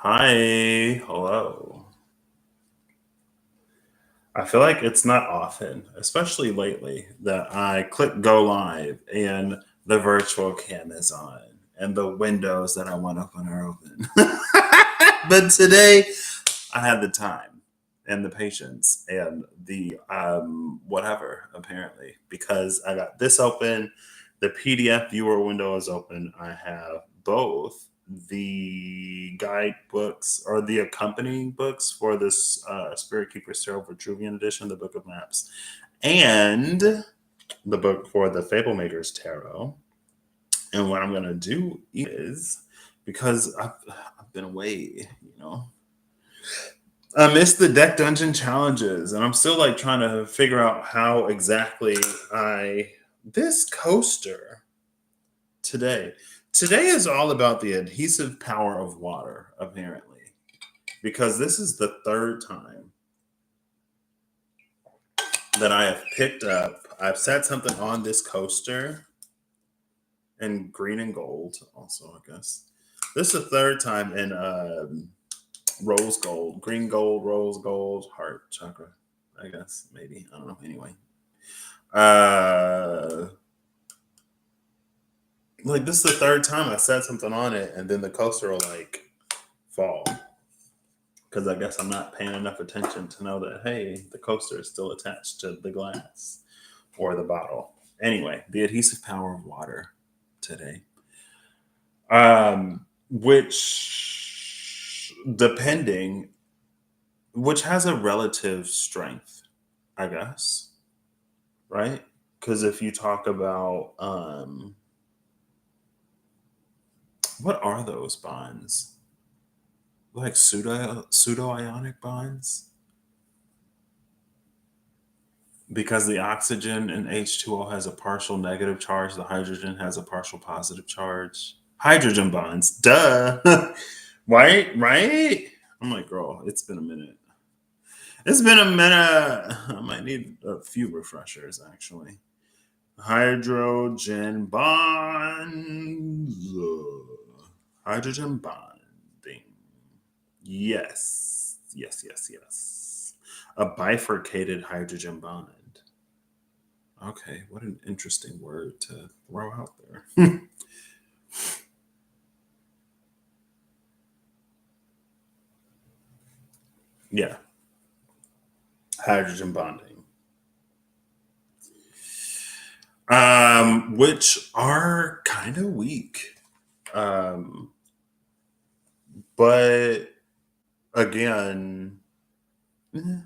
Hi, hello. I feel like it's not often, especially lately, that I click go live and the virtual cam is on and the windows that I want open are open. But today I had the time and the patience and the whatever, apparently, because I got this open, the PDF viewer window is open. I have both the guidebooks or the accompanying books for this Spirit Keeper's Tarot Vitruvian edition, the Book of Maps, and the book for the Fable Maker's Tarot. And what I'm going to do is, because I've been away, I missed the deck dungeon challenges, and I'm still like trying to figure out how exactly I this coaster today. Today is all about the adhesive power of water, apparently, because this is the third time that I have picked up. I've set something on this coaster in green and gold, also, I guess. This is the third time in rose gold, green gold, rose gold, heart chakra, I guess, maybe. I don't know. Anyway. Uh like this is the third time I set something on it and then the coaster will like fall. Because I guess I'm not paying enough attention to know that hey, the coaster is still attached to the glass or the bottle. Anyway, the adhesive power of water today. Which depending which has a relative strength, I guess, right? Because if you talk about what are those bonds? Like pseudo ionic bonds? Because the oxygen in H2O has a partial negative charge, the hydrogen has a partial positive charge. Hydrogen bonds, duh. Right? I'm like, girl, it's been a minute. It's been a minute. I might need a few refreshers, actually. Hydrogen bonds. Hydrogen bonding. Yes. A bifurcated hydrogen bond. Okay, what an interesting word to throw out there. Yeah, hydrogen bonding. Which are kind of weak. Um, but again, eh,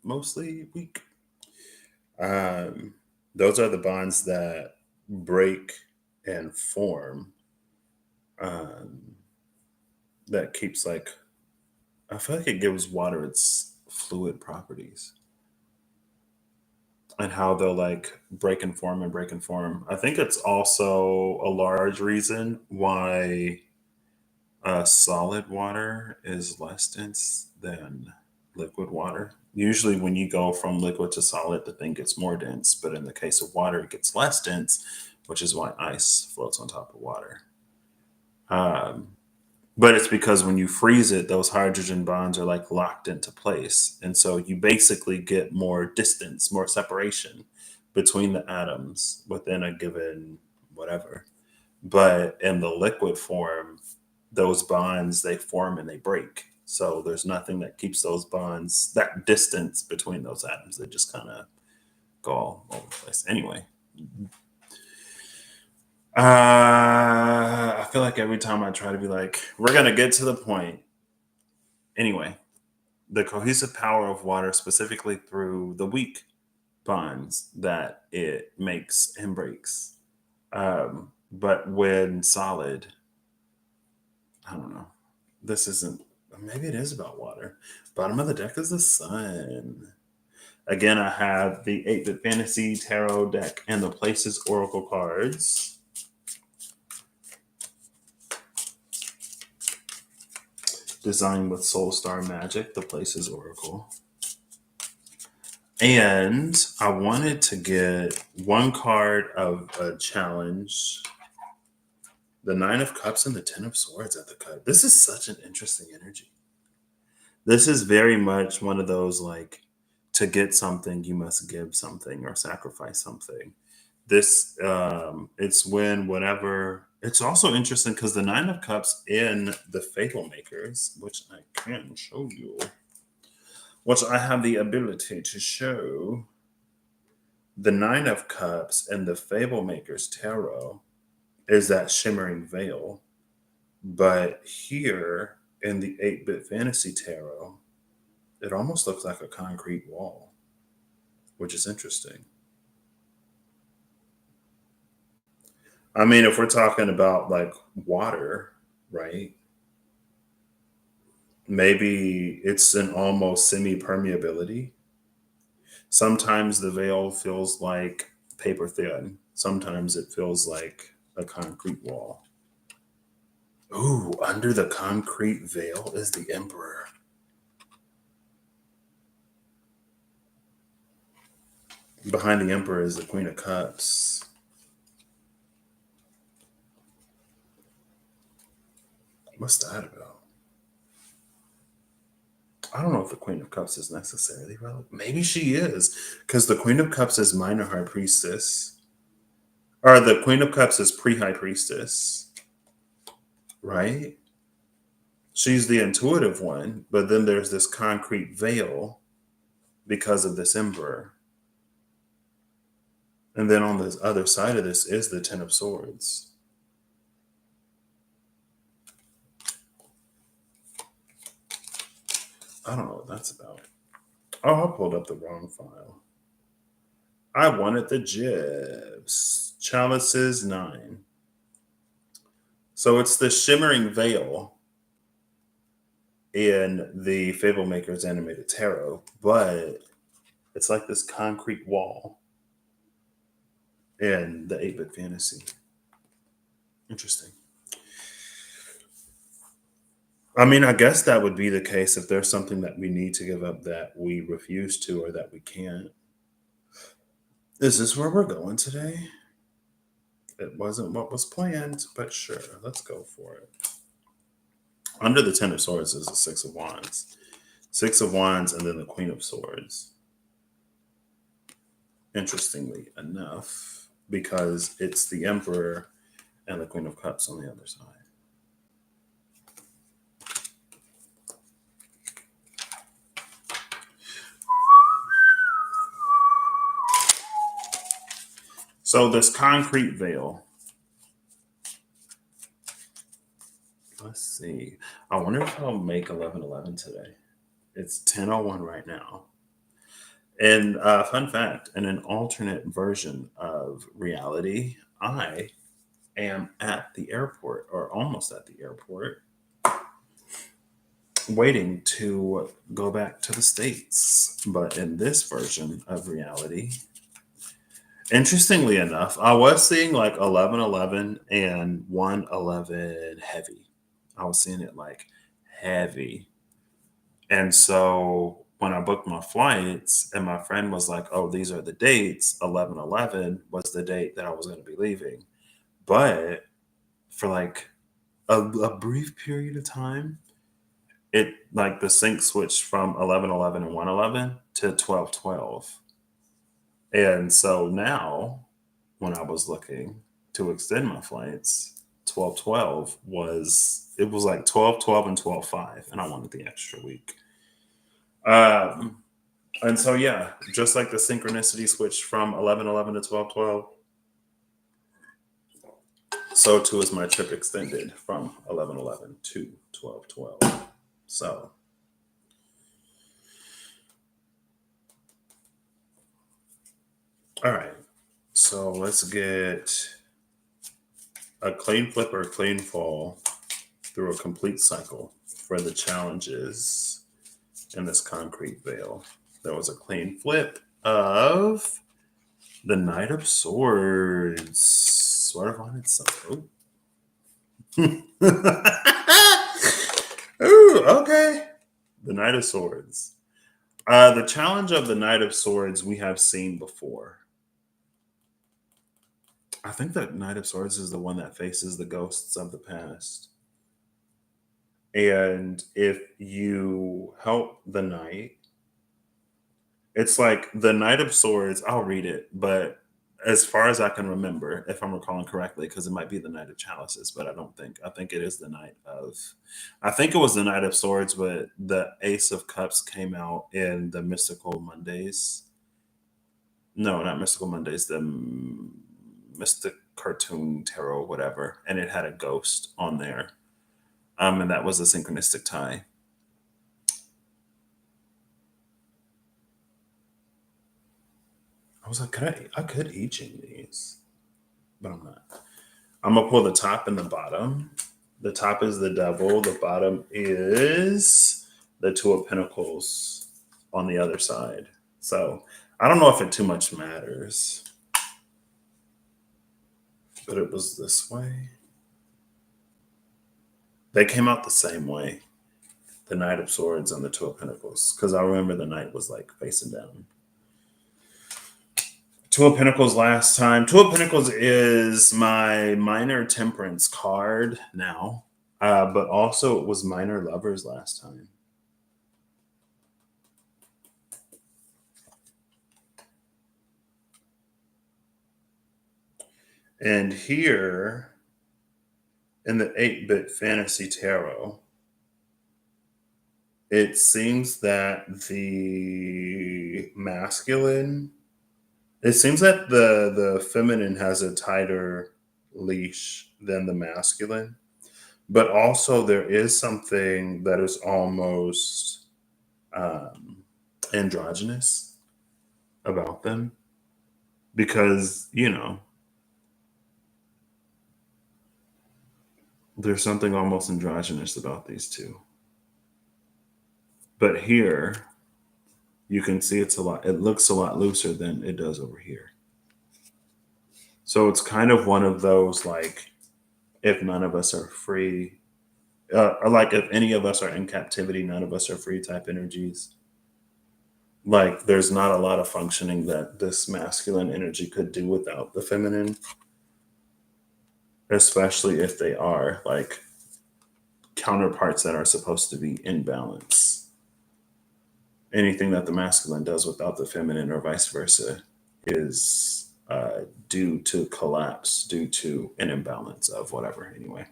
mostly weak. Um, those are the bonds that break and form. Um, that keeps like I feel like it gives water its fluid properties and how they'll like break and form and break and form. I think it's also a large reason why solid water is less dense than liquid water. Usually, when you go from liquid to solid, the thing gets more dense, but in the case of water, it gets less dense, which is why ice floats on top of water. Um, but it's because when you freeze it, those hydrogen bonds are like locked into place. And so you basically get more distance, more separation between the atoms within a given whatever. But in the liquid form, those bonds they form and they break. So there's nothing that keeps those bonds, that distance between those atoms. They just kind of go all over the place. Anyway, I feel like every time I try to be like, we're going to get to the point. Anyway, the cohesive power of water, specifically through the weak bonds that it makes and breaks. But when solid, I don't know. This isn't. Maybe it is about water. Bottom of the deck is the sun. Again, I have the 8-bit fantasy tarot deck and the places oracle cards. Designed with Soul Star Magic, the places oracle. And I wanted to get one card of a challenge The Nine of Cups and the Ten of Swords at the cut. This is such an interesting energy. This is very much one of those like, to get something, you must give something or sacrifice something. This it's when whenever it's also interesting because the Nine of Cups in the Fable Makers, which I can show you, which I have the ability to show, the Nine of Cups and the Fable Makers tarot is that shimmering veil. But here in the 8-bit fantasy tarot, it almost looks like a concrete wall, which is interesting. I mean, if we're talking about like water, right? Maybe it's an almost semi permeability. Sometimes the veil feels like paper thin, sometimes it feels like a concrete wall. Ooh, under the concrete veil is the Emperor. Behind the Emperor is the Queen of Cups. What's that about? I don't know if the Queen of Cups is necessarily relevant. Maybe she is, because the Queen of Cups is minor high priestess, or the Queen of Cups is pre high priestess, right? She's the intuitive one, but then there's this concrete veil because of this Emperor. And then on the other side of this is the Ten of Swords. I don't know what that's about. Oh, I pulled up the wrong file. I wanted the gifs. Chalices 9. So it's the shimmering veil in the Fable Makers animated tarot, but it's like this concrete wall in the 8-bit fantasy. Interesting. I mean, I guess that would be the case if there's something that we need to give up that we refuse to or that we can't. Is this where we're going today? It wasn't what was planned, but sure, let's go for it. Under the Ten of Swords is the Six of Wands. Six of Wands and then the Queen of Swords. Interestingly enough, because it's the Emperor and the Queen of Cups on the other side. So this concrete veil. Let's see. I wonder if I'll make 11:11 today. It's 10:01 right now. And fun fact, in an alternate version of reality, I am at the airport or almost at the airport, waiting to go back to the States. But in this version of reality, interestingly enough, I was seeing like 11:11 and 1:11 heavy. I was seeing it like heavy. And so when I booked my flights and my friend was like, oh, these are the dates, 11:11 was the date that I was going to be leaving. But for like a brief period of time, it like the sync switched from 11:11 and 1:11 to 12:12. And so now when I was looking to extend my flights, 12:12 was like 12:12 and 12:05, and I wanted the extra week. And so yeah, just like the synchronicity switched from 11:11 to 12:12, so too is my trip extended from 11:11 to 12:12. So all right, so let's get a clean flip or a clean fall through a complete cycle for the challenges in this concrete veil. There was a clean flip of the Knight of Swords. Sort of on itself. Ooh, okay. The Knight of Swords. The challenge of the Knight of Swords we have seen before. I think that Knight of Swords is the one that faces the ghosts of the past. And if you help the knight, it's like the Knight of Swords, I'll read it, but as far as I can remember, if I'm recalling correctly, because it might be the Knight of Chalices, but I think it is the Knight of, I think it was the Knight of Swords, but the Ace of Cups came out in the Mystical Mondays. No, not Mystical Mondays, the Mystic Cartoon Tarot, whatever. And it had a ghost on there. And that was a synchronistic tie. I was like, I could each these, but I'm not. I'm gonna pull the top and the bottom. The top is the devil. The bottom is the two of pentacles on the other side. So I don't know if it too much matters, but it was this way. They came out the same way. The Knight of Swords and the Two of Pentacles, because I remember the knight was like facing down. Two of Pentacles last time. Two of Pentacles is my minor temperance card now, but also it was minor lovers last time. And here in the 8-bit fantasy tarot, it seems that the masculine, it seems that the feminine has a tighter leash than the masculine, but also there is something that is almost androgynous about them, because there's something almost androgynous about these two. But here you can see it looks a lot looser than it does over here. So it's kind of one of those, like, if none of us are free, or like if any of us are in captivity, none of us are free type energies. Like there's not a lot of functioning that this masculine energy could do without the feminine, especially if they are like counterparts that are supposed to be in balance. Anything that the masculine does without the feminine or vice versa is due to collapse, due to an imbalance of whatever, anyway.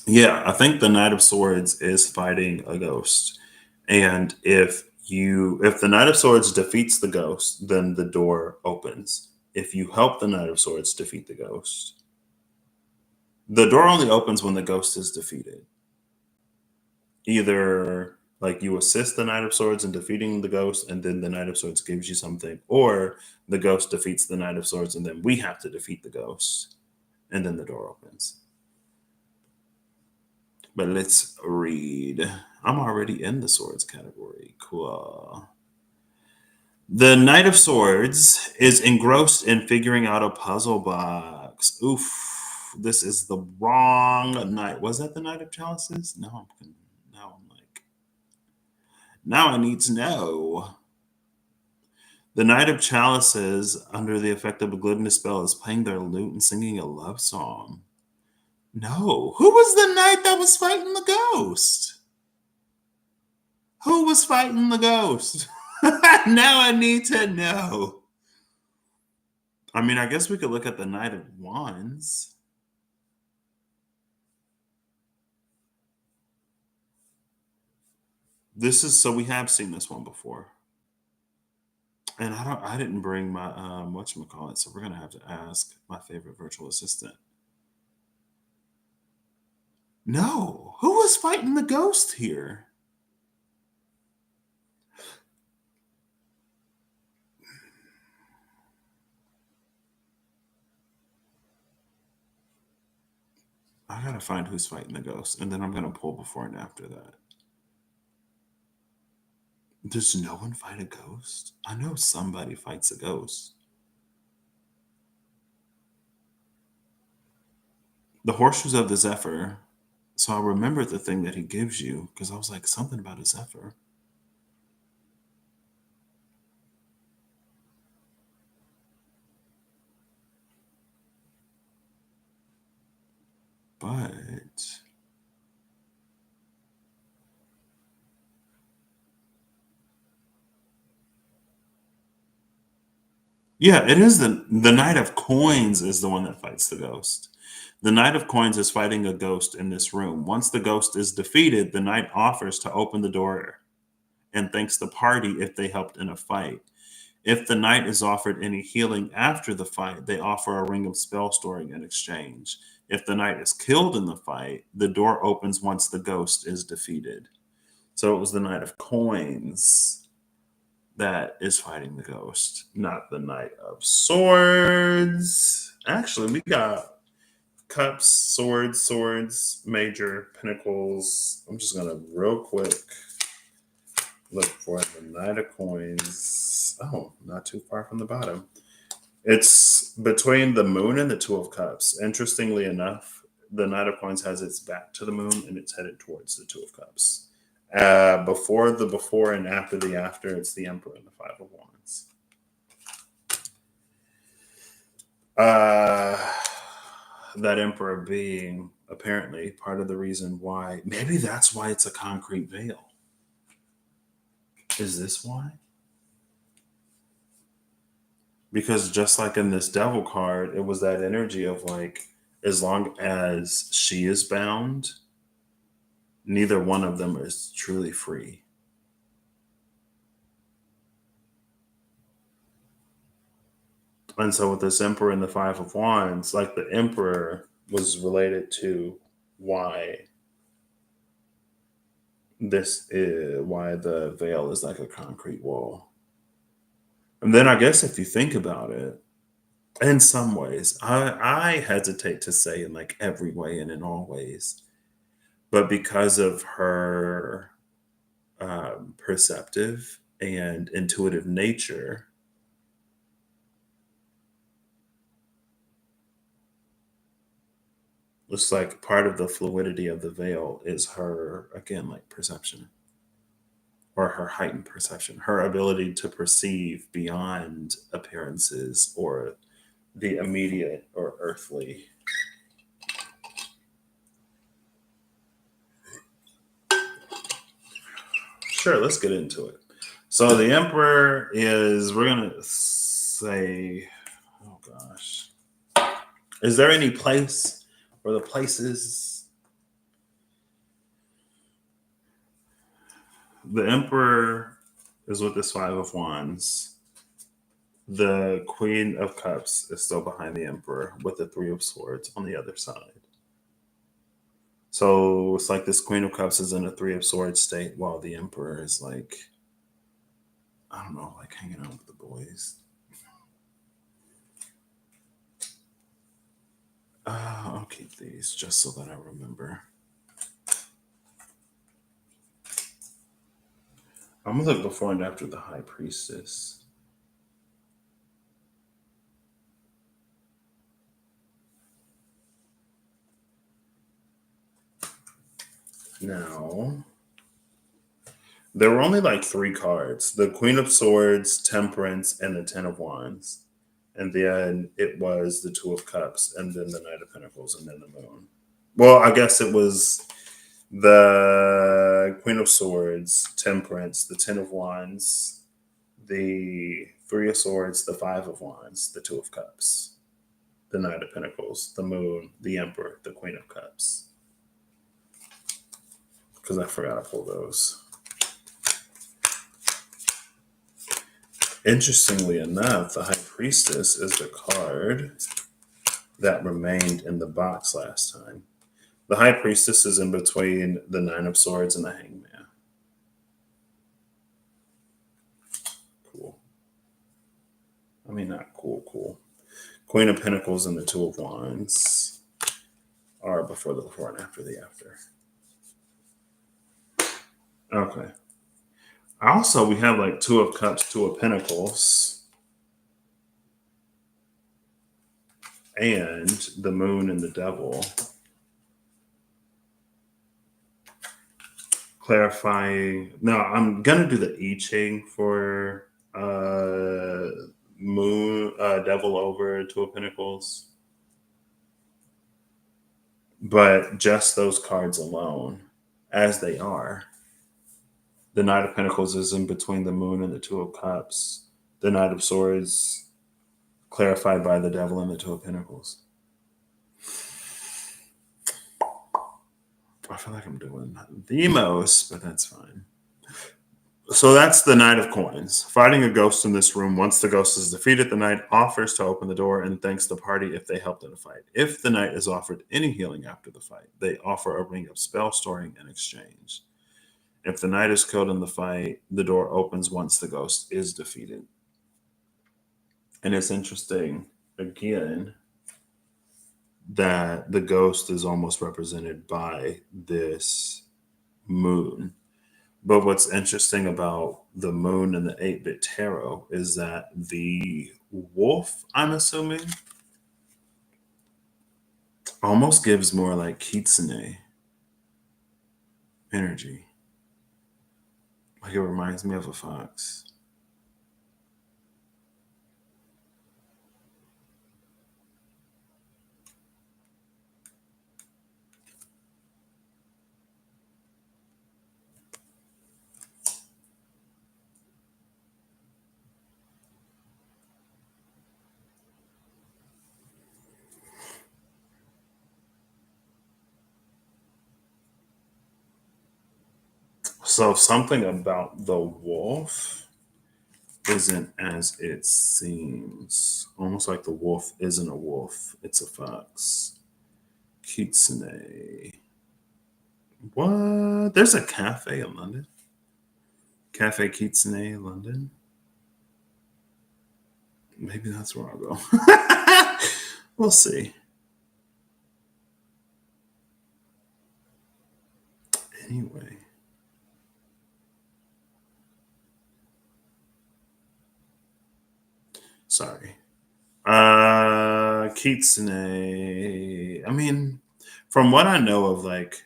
Yeah, I think the Knight of Swords is fighting a ghost. And if the Knight of Swords defeats the ghost, then the door opens. If you help the Knight of Swords defeat the ghost, the door only opens when the ghost is defeated. Either like you assist the Knight of Swords in defeating the ghost, and then the Knight of Swords gives you something, or the ghost defeats the Knight of Swords, and then we have to defeat the ghost, and then the door opens. But let's read. I'm already in the swords category. Cool. The Knight of Swords is engrossed in figuring out a puzzle box. Oof. This is the wrong knight. Was that the Knight of Chalices? Now I'm like, now I need to know. The Knight of Chalices, under the effect of a gluttonous spell, is playing their lute and singing a love song. No. Who was the knight that was fighting the ghost? Who was fighting the ghost? Now I need to know. I mean, I guess we could look at the Knight of Wands. So we have seen this one before. And I didn't bring my whatchamacallit, so we're gonna have to ask my favorite virtual assistant. No, who was fighting the ghost here? I gotta find who's fighting the ghost, and then I'm gonna pull before and after that. Does no one fight a ghost? I know somebody fights a ghost. The horseshoes of the Zephyr. So I remember the thing that he gives you, because I was like, something about a Zephyr. But yeah, it is the Knight of Coins is the one that fights the ghost. The Knight of Coins is fighting a ghost in this room. Once the ghost is defeated, the knight offers to open the door and thanks the party if they helped in a fight. If the knight is offered any healing after the fight, they offer a ring of spell storing in exchange. If the knight is killed in the fight, the door opens once the ghost is defeated. So it was the Knight of Coins that is fighting the ghost, not the Knight of Swords. Actually, we got cups, swords, major, pinnacles. I'm just gonna real quick look for the Knight of Coins. Oh, not too far from the bottom. It's between the moon and the Two of Cups. Interestingly enough, the Knight of Coins has its back to the moon and it's headed towards the Two of Cups. Before the before and after the after, it's the Emperor and the Five of Wands. That Emperor being apparently part of the reason why, maybe that's why it's a concrete veil. Is this why? Because just like in this devil card, it was that energy of like, as long as she is bound, neither one of them is truly free. And so with this Emperor and the Five of Wands, like the Emperor was related to why this is why the veil is like a concrete wall. And then I guess if you think about it, in some ways, I hesitate to say in like every way and in all ways, but because of her perceptive and intuitive nature, it's like part of the fluidity of the veil is her, again, like perception or her heightened perception, her ability to perceive beyond appearances or the immediate or earthly. Sure, let's get into it. So the Emperor is, we're going to say, oh gosh, is there any place or the places? The Emperor is with this Five of Wands. The Queen of Cups is still behind the Emperor with the Three of Swords on the other side. So it's like this Queen of Cups is in a Three of Swords state while the Emperor is like, I don't know, like hanging out with the boys. I'll keep these just so that I remember. I'm gonna look before and after the High Priestess. Now, there were only like three cards: the Queen of Swords, Temperance, and the Ten of Wands. And then it was the Two of Cups, and then the Knight of Pentacles, and then the Moon. Well, I guess it was the Queen of Swords, Temperance, the Ten of Wands, the Three of Swords, the Five of Wands, the Two of Cups, the Knight of Pentacles, the Moon, the Emperor, the Queen of Cups. Because I forgot to pull those. Interestingly enough, the High Priestess is the card that remained in the box last time. The High Priestess is in between the Nine of Swords and the Hangman. Cool. I mean, not cool. Queen of Pentacles and the Two of Wands are before the before and after the after. Okay. Also, we have like Two of Cups, Two of Pentacles, and the Moon and the Devil. Clarifying. No, I'm gonna do the I Ching for Moon, Devil over Two of Pentacles. But just those cards alone, as they are, the Knight of Pentacles is in between the Moon and the Two of Cups. The Knight of Swords, clarified by the Devil and the Two of Pentacles. I feel like I'm doing the most, but that's fine. So that's the Knight of Coins. Fighting a ghost in this room. Once the ghost is defeated, the knight offers to open the door and thanks the party if they helped in the fight. If the knight is offered any healing after the fight, they offer a ring of spell storing in exchange. If the knight is killed in the fight, the door opens once the ghost is defeated. And it's interesting, again, that the ghost is almost represented by this moon. But what's interesting about the moon and the 8-bit tarot is that the wolf, I'm assuming, almost gives more like kitsune energy. Like it reminds me of a fox. So something about the wolf isn't as it seems. Almost like the wolf isn't a wolf, it's a fox. Kitsune. What? There's a cafe in London. Cafe Kitsune, London. Maybe that's where I'll go. We'll see. Anyway. Sorry. Kitsune. I mean, from what I know of like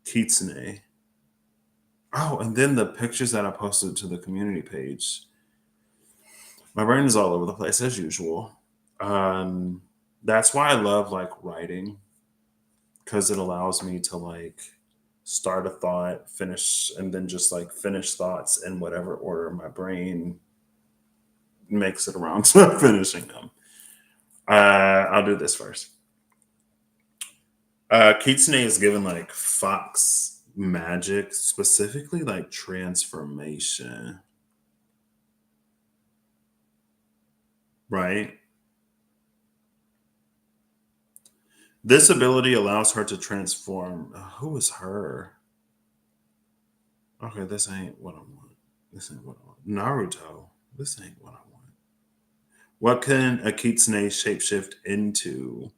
Kitsune. Oh, and then the pictures that I posted to the community page. My brain is all over the place as usual. That's why I love like writing because it allows me to like start a thought, finish, and then just like finish thoughts in whatever order my brain makes it around to finishing them. I'll do this first. Kitsune is given like fox magic, specifically like transformation, right? This ability allows her to transform. Who is her? Okay, this ain't what I want. This ain't what I want. Naruto. This ain't what I want. What can a kitsune shapeshift into?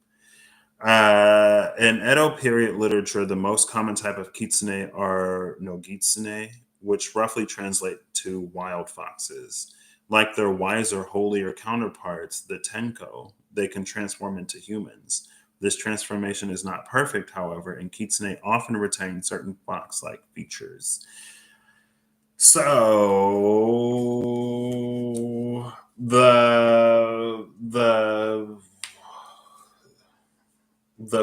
In Edo period literature, the most common type of kitsune are nogitsune, which roughly translate to wild foxes. Like their wiser, holier counterparts, the tenko, they can transform into humans. This transformation is not perfect, however, and kitsune often retain certain fox-like features. So the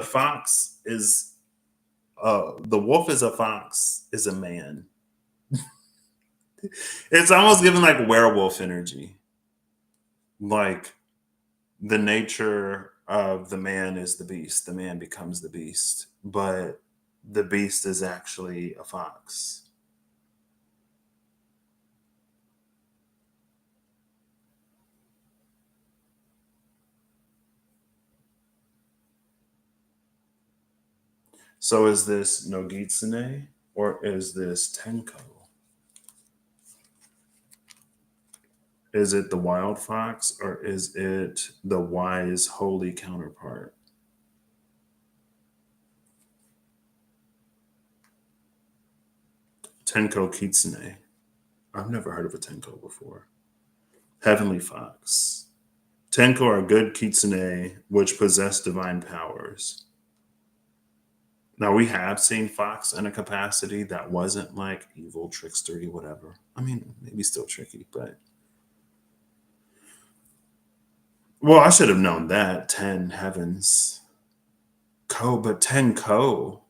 fox is the wolf is a fox is a man. It's almost given like werewolf energy. Like the nature of the man is the beast. The man becomes the beast, but the beast is actually a fox. So is this Nogitsune or is this Tenko? Is it the wild fox or is it the wise, holy counterpart? Tenko Kitsune. I've never heard of a Tenko before. Heavenly Fox. Tenko are good kitsune which possess divine powers. Now, we have seen Fox in a capacity that wasn't like evil, trickstery, whatever. I mean, maybe still tricky, but. Well, I should have known that. 10 heavens. but Tenko,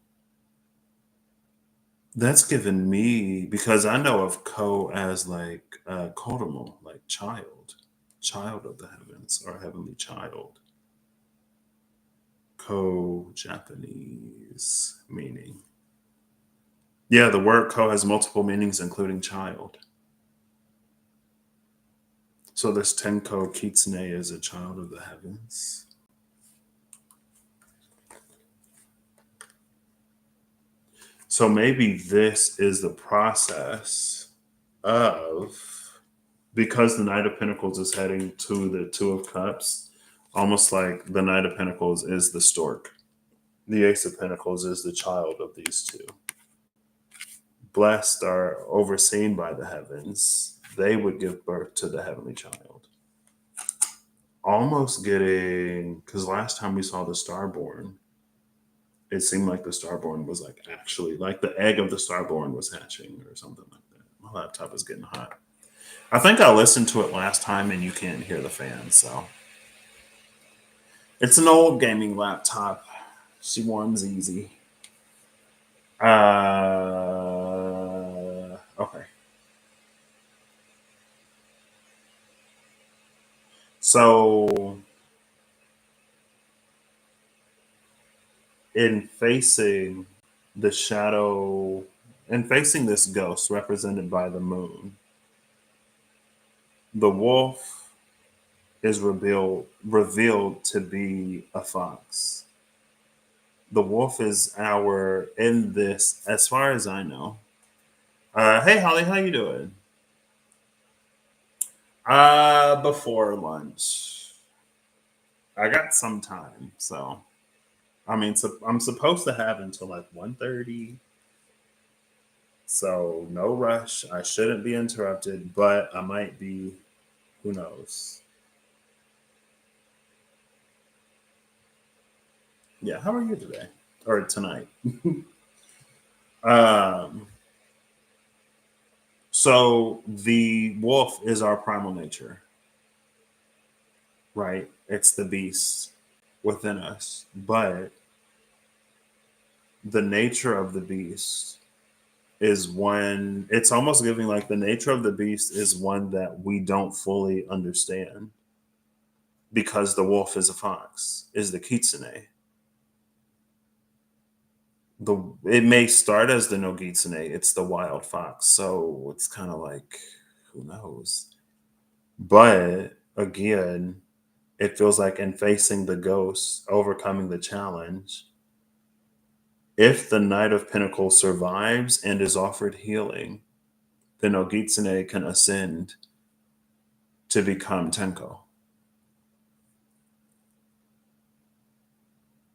that's given me because I know of Ko as like Kodomo, like child, child of the heavens or heavenly child. Ko Japanese meaning. Yeah, the word ko has multiple meanings, including child. So this Tenko Kitsune is a child of the heavens. So maybe this is the process of, because the Knight of Pentacles is heading to the Two of Cups, almost like the Knight of Pentacles is the stork. The Ace of Pentacles is the child of these two. Blessed are overseen by the heavens. They would give birth to the heavenly child. Almost getting, because last time we saw the Starborn, it seemed like the Starborn was like actually, like the egg of the Starborn was hatching or something like that. My laptop is getting hot. I think I listened to it last time and you can't hear the fan, so. It's an old gaming laptop. She warms easy. Okay. So in facing the shadow, in facing this ghost represented by the moon, the wolf is revealed to be a fox. The wolf is our in this, as far as I know. Hey Holly, how you doing? Before lunch. I got some time, so I mean, I'm supposed to have until like 1:30, so no rush. I shouldn't be interrupted, but I might be. Who knows? Yeah, how are you today or tonight? um, so the wolf is our primal nature, right? It's the beast within us, but the nature of the beast is one, it's almost giving like the nature of the beast is one that we don't fully understand because the wolf is a fox, is the kitsune. The it may start as the no kitsune, it's the wild fox. So it's kind of like who knows. But again, it feels like in facing the ghost, overcoming the challenge, if the Knight of Pentacles survives and is offered healing, then Ogitsune can ascend to become Tenko,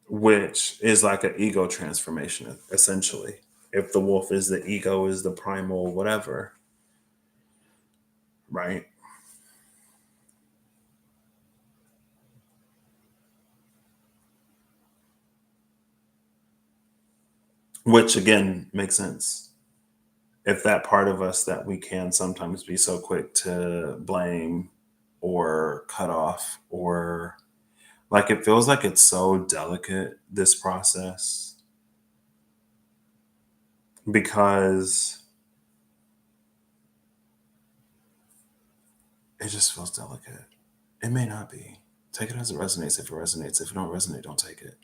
which is like an ego transformation, essentially. If the wolf is the ego, is the primal, whatever, right? Which again makes sense. If that part of us that we can sometimes be so quick to blame or cut off, or like it feels like it's so delicate, this process, because it just feels delicate. It may not be. Take it as it resonates. If it resonates, if it don't resonate, don't take it.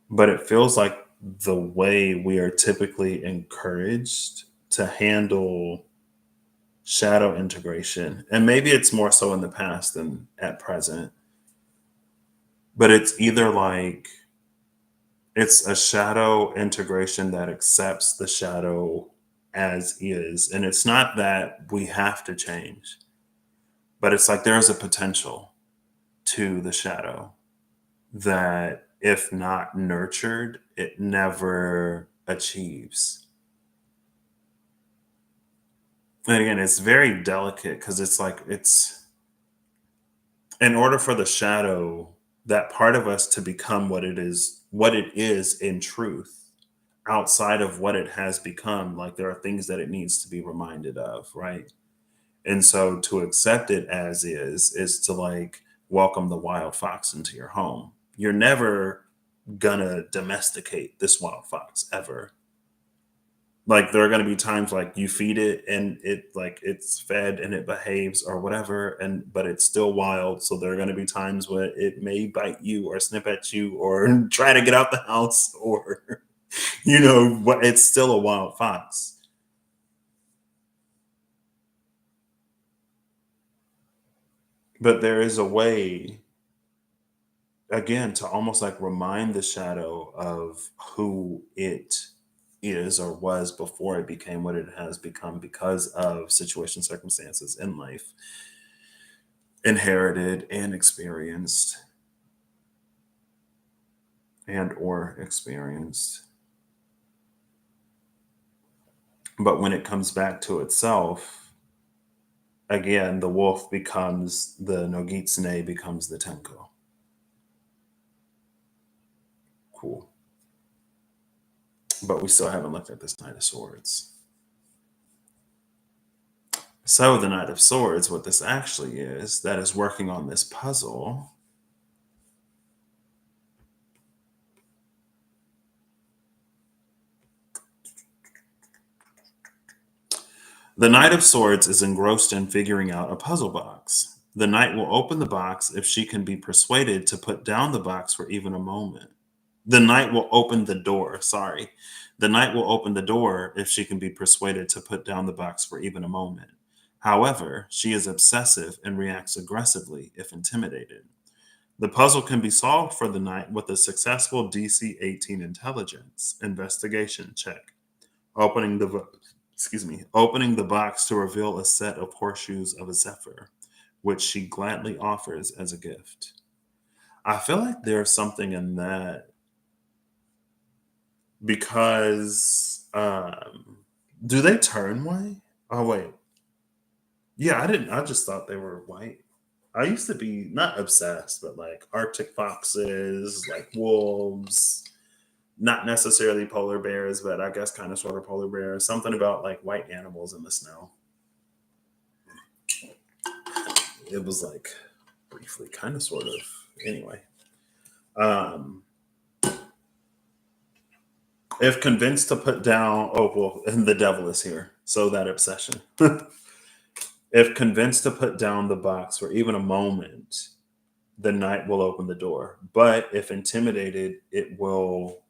But it feels like the way we are typically encouraged to handle shadow integration, and maybe it's more so in the past than at present, but it's either like it's a shadow integration that accepts the shadow as is. And it's not that we have to change, but it's like there's a potential to the shadow that, if not nurtured, it never achieves. And again, it's very delicate because it's like, it's in order for the shadow, that part of us to become what it is in truth, outside of what it has become, like there are things that it needs to be reminded of, right? And so to accept it as is to like welcome the wild fox into your home. You're never gonna domesticate this wild fox ever. Like there are going to be times like you feed it and it like it's fed and it behaves or whatever, and but it's still wild. So there are going to be times where it may bite you or snip at you or try to get out the house or what, it's still a wild fox. But there is a way, again, to almost like remind the shadow of who it is or was before it became what it has become because of situation circumstances in life, inherited and experienced and or experienced. But when it comes back to itself, again, the wolf becomes the Nogitsune, becomes the Tenko. Cool. But we still haven't looked at this Knight of Swords. So the Knight of Swords, what this actually is, that is working on this puzzle. The Knight of Swords is engrossed in figuring out a puzzle box. The knight will open the box if she can be persuaded to put down the box for even a moment. The knight will open the door, sorry. The knight will open the door if she can be persuaded to put down the box for even a moment. However, she is obsessive and reacts aggressively if intimidated. The puzzle can be solved for the knight with a successful DC 18 intelligence investigation check. Opening the opening the box to reveal a set of horseshoes of a zephyr, which she gladly offers as a gift. I feel like there's something in that because do they turn white? Oh wait. Yeah, I didn't, I just thought they were white. I used to be not obsessed, but like Arctic foxes, like wolves, not necessarily polar bears, but I guess kind of sort of polar bears. Something about like white animals in the snow. It was like briefly, kind of sort of. Anyway, um, if convinced to put down, oh well, and the devil is here, so that obsession. If convinced to put down the box for even a moment, the knight will open the door. But if intimidated, it will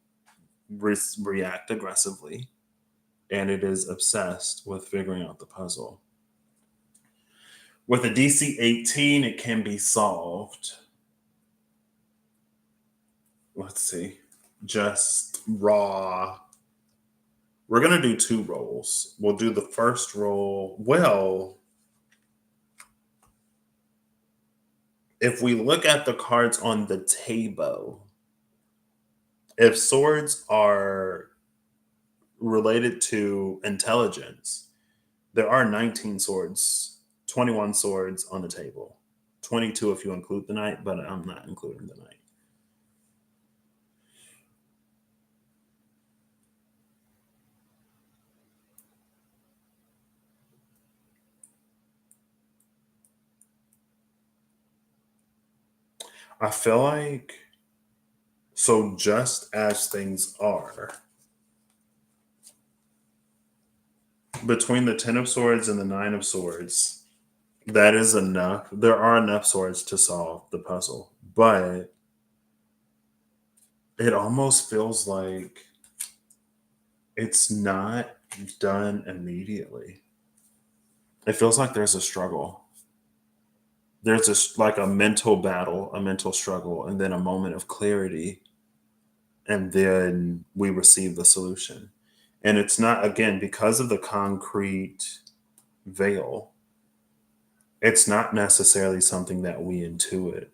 react aggressively, and it is obsessed with figuring out the puzzle. With a DC 18, it can be solved. Let's see. Just raw. We're going to do two rolls. We'll do the first roll. Well, if we look at the cards on the table, if swords are related to intelligence, there are 19 swords, 21 swords on the table. 22 if you include the knight, but I'm not including the knight. I feel like, so just as things are, between the 10 of swords and the 9 of swords, that is enough. There are enough swords to solve the puzzle, but it almost feels like it's not done immediately. It feels like there's a struggle. There's just like a mental battle, a mental struggle, and then a moment of clarity, and then we receive the solution. And it's not, again, because of the concrete veil, it's not necessarily something that we intuit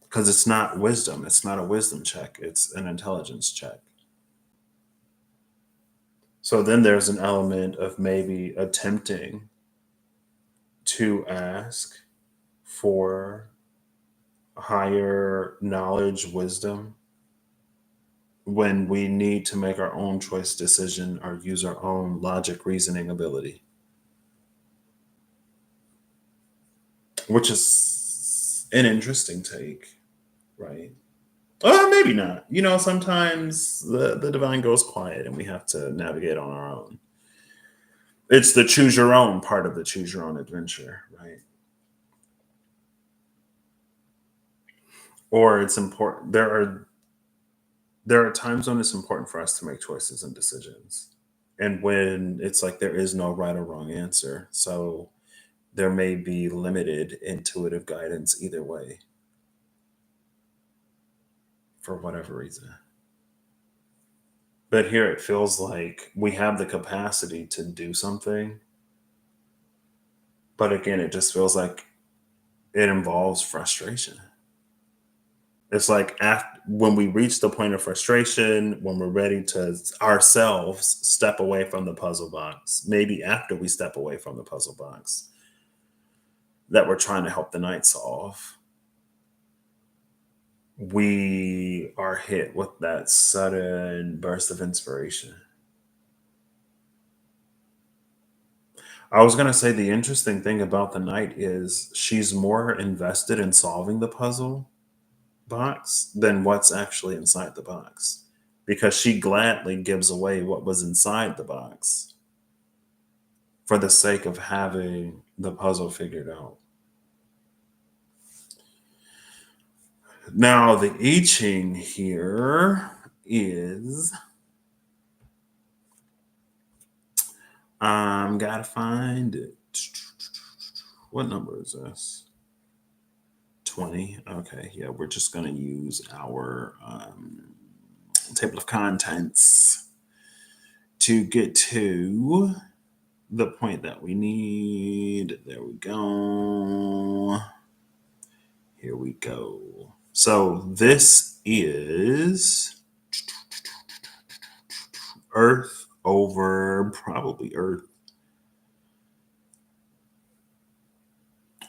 because it's not wisdom. It's not a wisdom check, it's an intelligence check. So then there's an element of maybe attempting to ask for higher knowledge, wisdom, when we need to make our own choice decision or use our own logic reasoning ability, which is an interesting take, right? Maybe not. Sometimes the divine goes quiet and we have to navigate on our own. It's the choose your own part of the choose your own adventure, right? Or it's important. There are times when it's important for us to make choices and decisions, and when it's like there is no right or wrong answer. So there may be limited intuitive guidance either way for whatever reason. But here it feels like we have the capacity to do something. But again, it just feels like it involves frustration. It's like after, when we reach the point of frustration, when we're ready to ourselves step away from the puzzle box, maybe after we step away from the puzzle box that we're trying to help the knight solve, we are hit with that sudden burst of inspiration. I was going to say the interesting thing about the knight is she's more invested in solving the puzzle box than what's actually inside the box, because she gladly gives away what was inside the box for the sake of having the puzzle figured out. Now, the I Ching here is gotta find it. What number is this? 20. Okay, yeah, we're just gonna use our table of contents to get to the point that we need. There we go. Here we go. So this is Earth over probably Earth.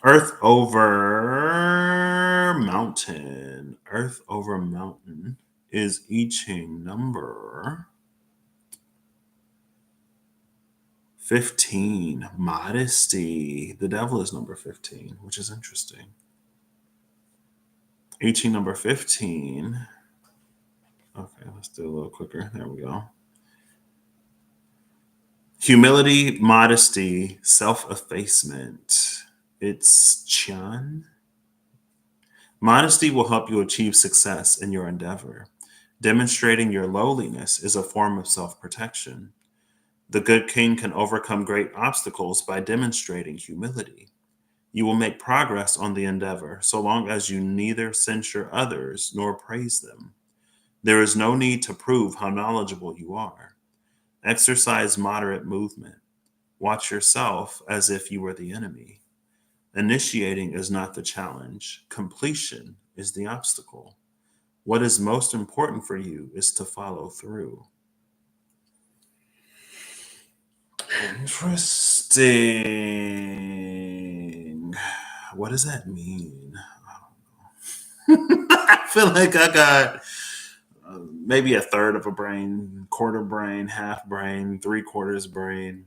Earth over Mountain. Earth over Mountain is I Ching number 15. Modesty. The devil is number 15, which is interesting. I Ching number 15. Okay, let's do a little quicker. There we go. Humility, modesty, self effacement. It's Chan. Modesty will help you achieve success in your endeavor. Demonstrating your lowliness is a form of self protection. The good king can overcome great obstacles by demonstrating humility. You will make progress on the endeavor so long as you neither censure others nor praise them. There is no need to prove how knowledgeable you are. Exercise moderate movement. Watch yourself as if you were the enemy. Initiating is not the challenge, completion is the obstacle. What is most important for you is to follow through. Interesting. What does that mean? I feel like I got maybe a third of a brain, quarter brain, half brain, three quarters brain.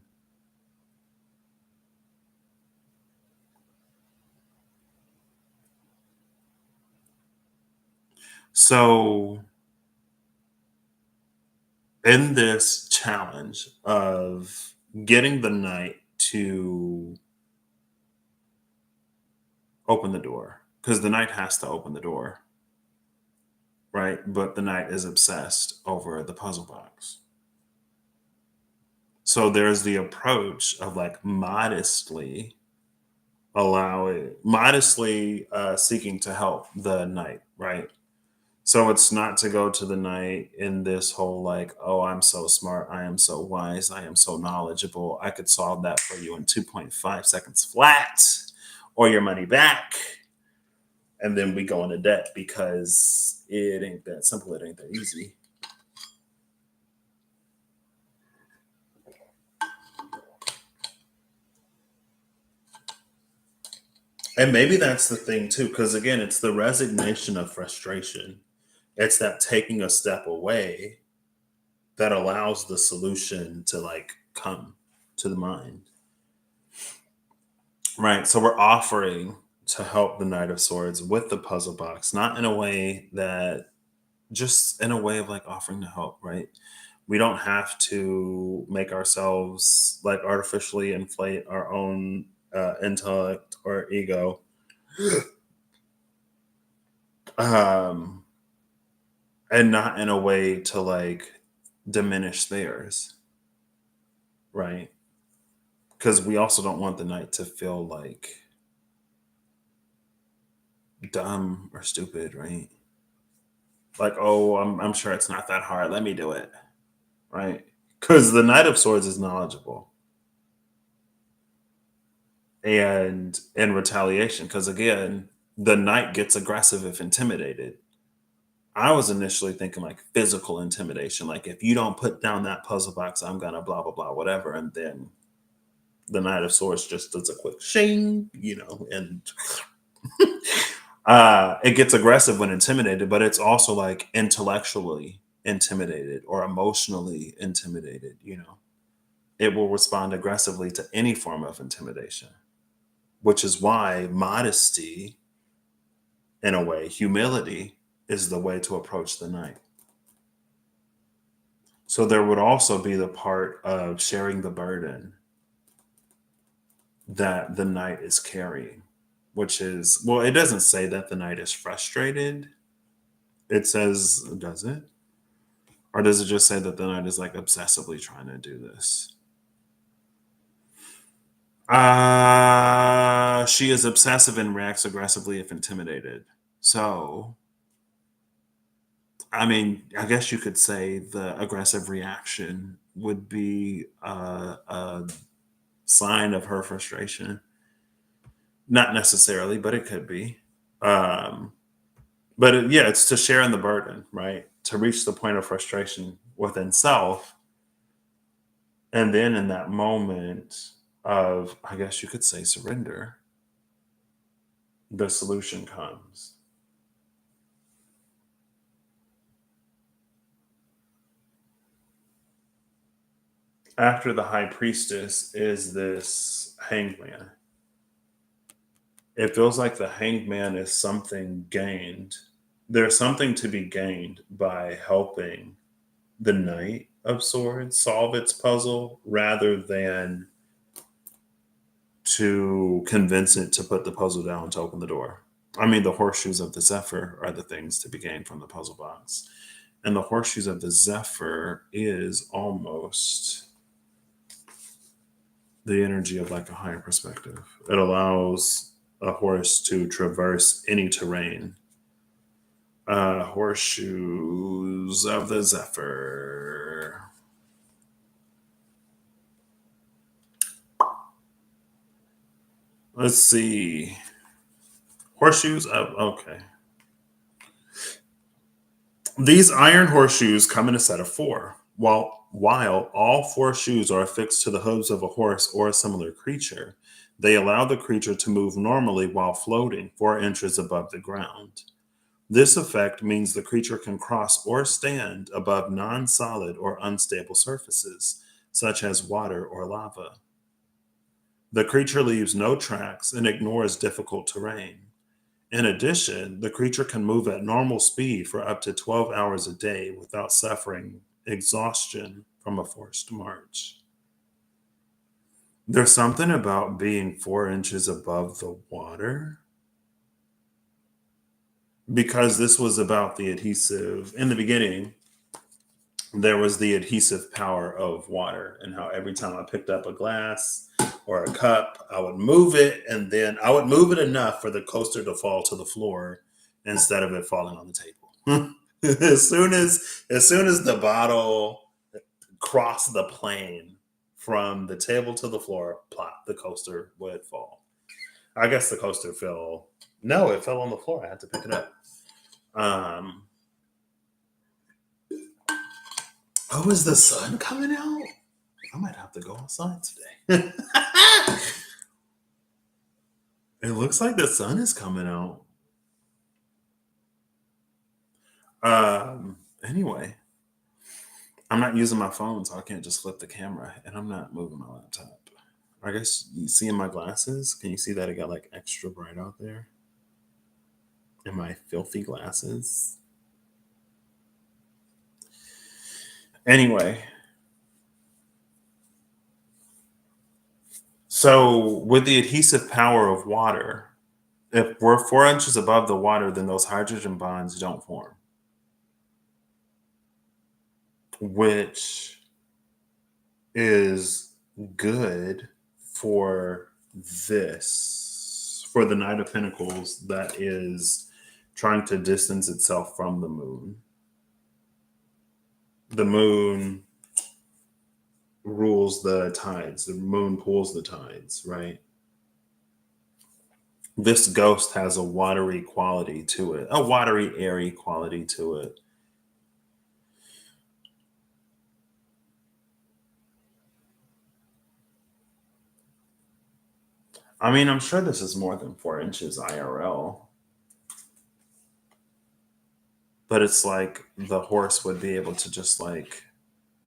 So, in this challenge of getting the knight to open the door, because the knight has to open the door, right? But the knight is obsessed over the puzzle box. So there's the approach of like modestly seeking to help the knight, right? So it's not to go to the knight in this whole like, oh, I'm so smart, I am so wise, I am so knowledgeable, I could solve that for you in 2.5 seconds flat, or your money back. And then we go into debt because it ain't that simple, it ain't that easy. And maybe that's the thing too, because again, it's the resignation of frustration. It's that taking a step away that allows the solution to like come to the mind. Right. So we're offering. to help the Knight of Swords with the puzzle box, not in a way that, just in a way of like offering to help, right? We don't have to make ourselves like artificially inflate our own intellect or ego, um, and not in a way to like diminish theirs, right? Because we also don't want the knight to feel like dumb or stupid, right? Like, oh, I'm sure it's not that hard. Let me do it, right? Because the Knight of Swords is knowledgeable and in retaliation. Because again, the knight gets aggressive if intimidated. I was initially thinking like physical intimidation, like if you don't put down that puzzle box, I'm gonna blah blah blah whatever, and then the Knight of Swords just does a quick shing, and it gets aggressive when intimidated, but it's also like intellectually intimidated or emotionally intimidated. It will respond aggressively to any form of intimidation, which is why modesty, in a way, humility is the way to approach the knight. So there would also be the part of sharing the burden that the knight is carrying, which is, well, it doesn't say that the knight is frustrated. It says, does it? Or does it just say that the knight is like obsessively trying to do this? She is obsessive and reacts aggressively if intimidated. So, I mean, I guess you could say the aggressive reaction would be a sign of her frustration. Not necessarily, but it could be. Um, but it's to share in the burden, right? To reach the point of frustration within self. And then in that moment of, I guess you could say, surrender, the solution comes. After the high priestess is this hangman. It feels like the hangman is something gained. There's something to be gained by helping the Knight of Swords solve its puzzle rather than to convince it to put the puzzle down to open the door. I mean, the horseshoes of the Zephyr are the things to be gained from the puzzle box. And the horseshoes of the Zephyr is almost the energy of like a higher perspective. It allows a horse to traverse any terrain. Horseshoes of the Zephyr. Let's see. Horseshoes of, okay. These iron horseshoes come in a set of four. While all four shoes are affixed to the hooves of a horse or a similar creature, they allow the creature to move normally while floating 4 inches above the ground. This effect means the creature can cross or stand above non solid or unstable surfaces, such as water or lava. The creature leaves no tracks and ignores difficult terrain. In addition, the creature can move at normal speed for up to 12 hours a day without suffering exhaustion from a forced march. There's something about being 4 inches above the water, because this was about the adhesive. In the beginning, there was the adhesive power of water, and how every time I picked up a glass or a cup, I would move it, and then I would move it enough for the coaster to fall to the floor instead of it falling on the table. as soon as the bottle crossed the plane from the table to the floor, plop, the coaster would fall. I guess the coaster fell. No, it fell on the floor. I had to pick it up. Um, oh, is the sun coming out? I might have to go outside today. It looks like the sun is coming out. Anyway, I'm not using my phone, so I can't just flip the camera, and I'm not moving my laptop. I guess you see in my glasses. Can you see that it got like extra bright out there? In my filthy glasses. Anyway, so with the adhesive power of water, if we're 4 inches above the water, then those hydrogen bonds don't form, which is good for for the Knight of Pentacles that is trying to distance itself from the moon. The moon rules the tides, the moon pulls the tides, right? This ghost has a watery quality to it, a watery, airy quality to it. I mean, I'm sure this is more than 4 inches IRL, but it's like the horse would be able to just like,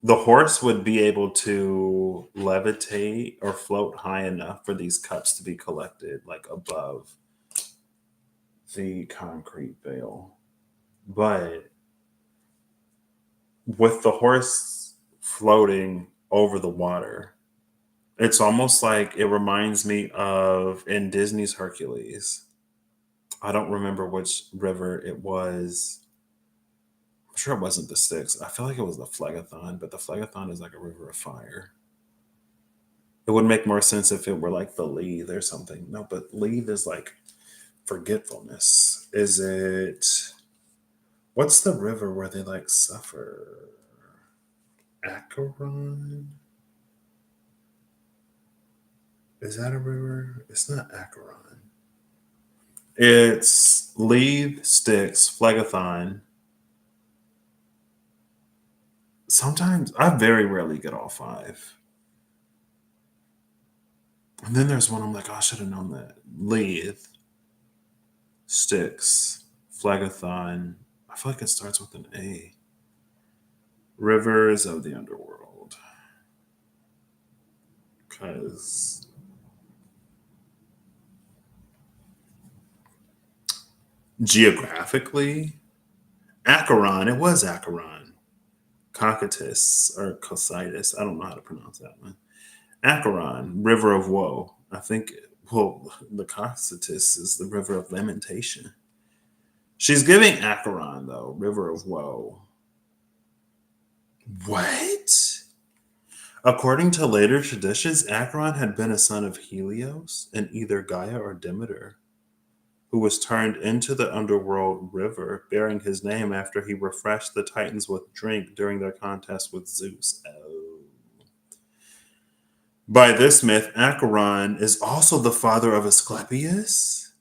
the horse would be able to levitate or float high enough for these cups to be collected, like above the concrete veil. But with the horse floating over the water, it's almost like it reminds me of in Disney's Hercules. I don't remember which river it was. I'm sure it wasn't the Styx. I feel like it was the Phlegathon, but the Phlegathon is like a river of fire. It would make more sense if it were like the Lethe or something. No, but Lethe is like forgetfulness. Is it? What's the river where they like suffer? Acheron? Is that a river? It's not Acheron. It's Lethe, Styx, Phlegathon. Sometimes I very rarely get all five. And then there's one I'm like, oh, I should have known that. Lethe, Styx, Phlegathon. I feel like it starts with an A. Rivers of the Underworld. Because geographically, Acheron, it was Acheron. Cocytus or Cocytus, I don't know how to pronounce that one. Acheron, River of Woe. I think, well, the Cocytus is the River of Lamentation. She's giving Acheron, though, River of Woe. What? According to later traditions, Acheron had been a son of Helios and either Gaia or Demeter, who was turned into the underworld river, bearing his name after he refreshed the Titans with drink during their contest with Zeus. Oh. By this myth, Acheron is also the father of Asclepius.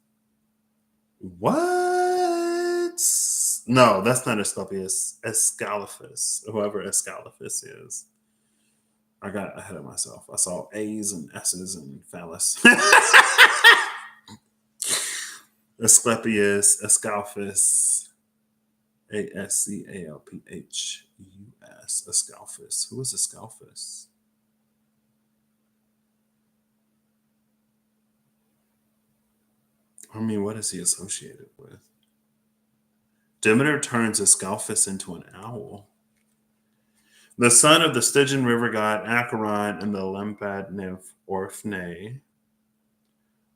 What? No, that's not Asclepius. Escalaphus, whoever Escalaphus is. I got ahead of myself. I saw A's and S's and phallus. Asclepius, Ascalphus, Ascalphus, Ascalphus. Who is Ascalphus? I mean, what is he associated with? Demeter turns Ascalphus into an owl. The son of the Stygian river god Acheron and the Lempad nymph Orphne,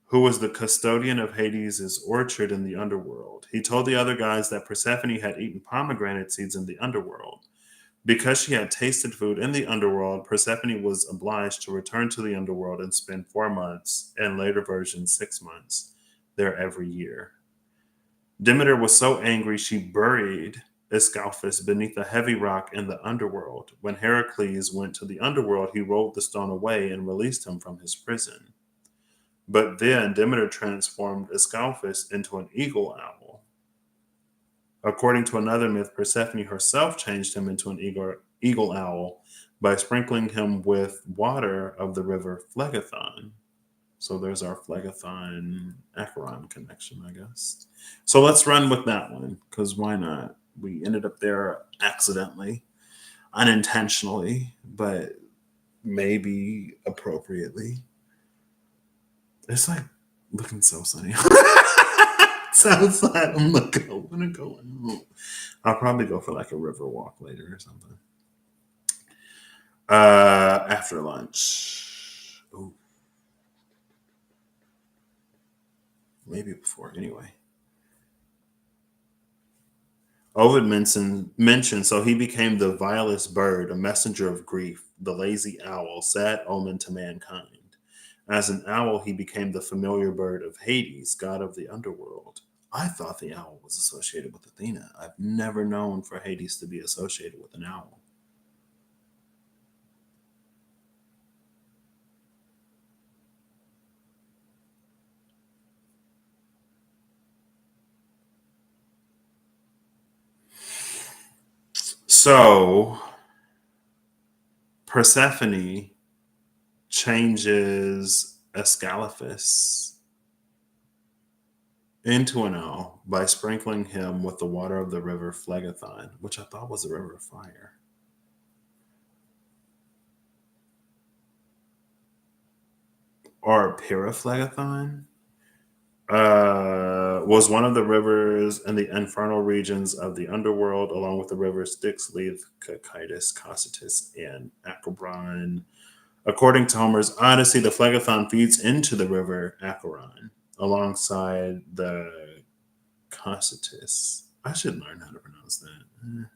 who was the custodian of Hades' orchard in the underworld. He told the other guys that Persephone had eaten pomegranate seeds in the underworld. Because she had tasted food in the underworld, Persephone was obliged to return to the underworld and spend 4 months, and later versions 6 months, there every year. Demeter was so angry she buried Ascalphus beneath a heavy rock in the underworld. When Heracles went to the underworld, he rolled the stone away and released him from his prison. But then Demeter transformed Ascalphus into an eagle owl. According to another myth, Persephone herself changed him into an eagle owl by sprinkling him with water of the river Phlegathon. So there's our Phlegathon Acheron connection, I guess. So let's run with that one, because why not? We ended up there accidentally, unintentionally, but maybe appropriately. It's like looking so sunny. Sounds like I'm gonna go home. I'll probably go for like a river walk later or something. After lunch. Ooh, maybe before. Anyway, Ovid mentioned, so he became the vilest bird, a messenger of grief, the lazy owl, sad omen to mankind. As an owl, he became the familiar bird of Hades, god of the underworld. I thought the owl was associated with Athena. I've never known for Hades to be associated with an owl. So Persephone changes Ascalaphus into an owl by sprinkling him with the water of the river Phlegethon, which I thought was a river of fire. Or Pyriphlegethon, was one of the rivers in the infernal regions of the underworld, along with the rivers Styx, Lethe, Cocytus, Cocytus, and Acrebron. According to Homer's Odyssey, the Phlegethon feeds into the river Acheron alongside the Cocytus. I should learn how to pronounce that.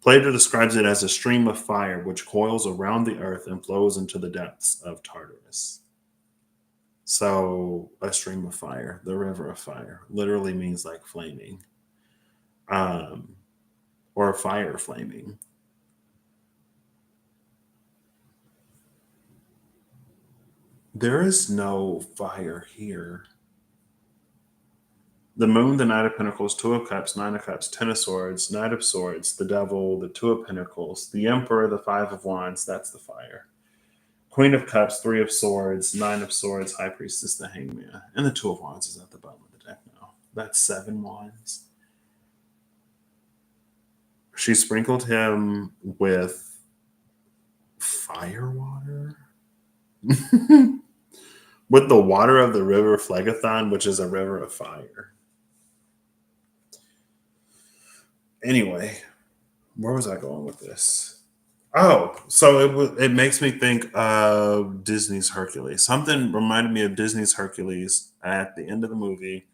Plato describes it as a stream of fire which coils around the earth and flows into the depths of Tartarus. So, a stream of fire, the river of fire, literally means like flaming, um, or fire flaming. There is no fire here. The moon, the Knight of Pentacles, Two of Cups, Nine of Cups, Ten of Swords, Knight of Swords, the Devil, the Two of Pentacles, the Emperor, the Five of Wands, that's the fire. Queen of Cups, Three of Swords, Nine of Swords, High Priestess, the Hangman, and the Two of Wands is at the bottom of the deck now. That's seven wands. She sprinkled him with fire water? With the water of the river Phlegethon, which is a river of fire. Anyway, where was I going with this? Oh, so it makes me think of Disney's Hercules. Something reminded me of Disney's Hercules at the end of the movie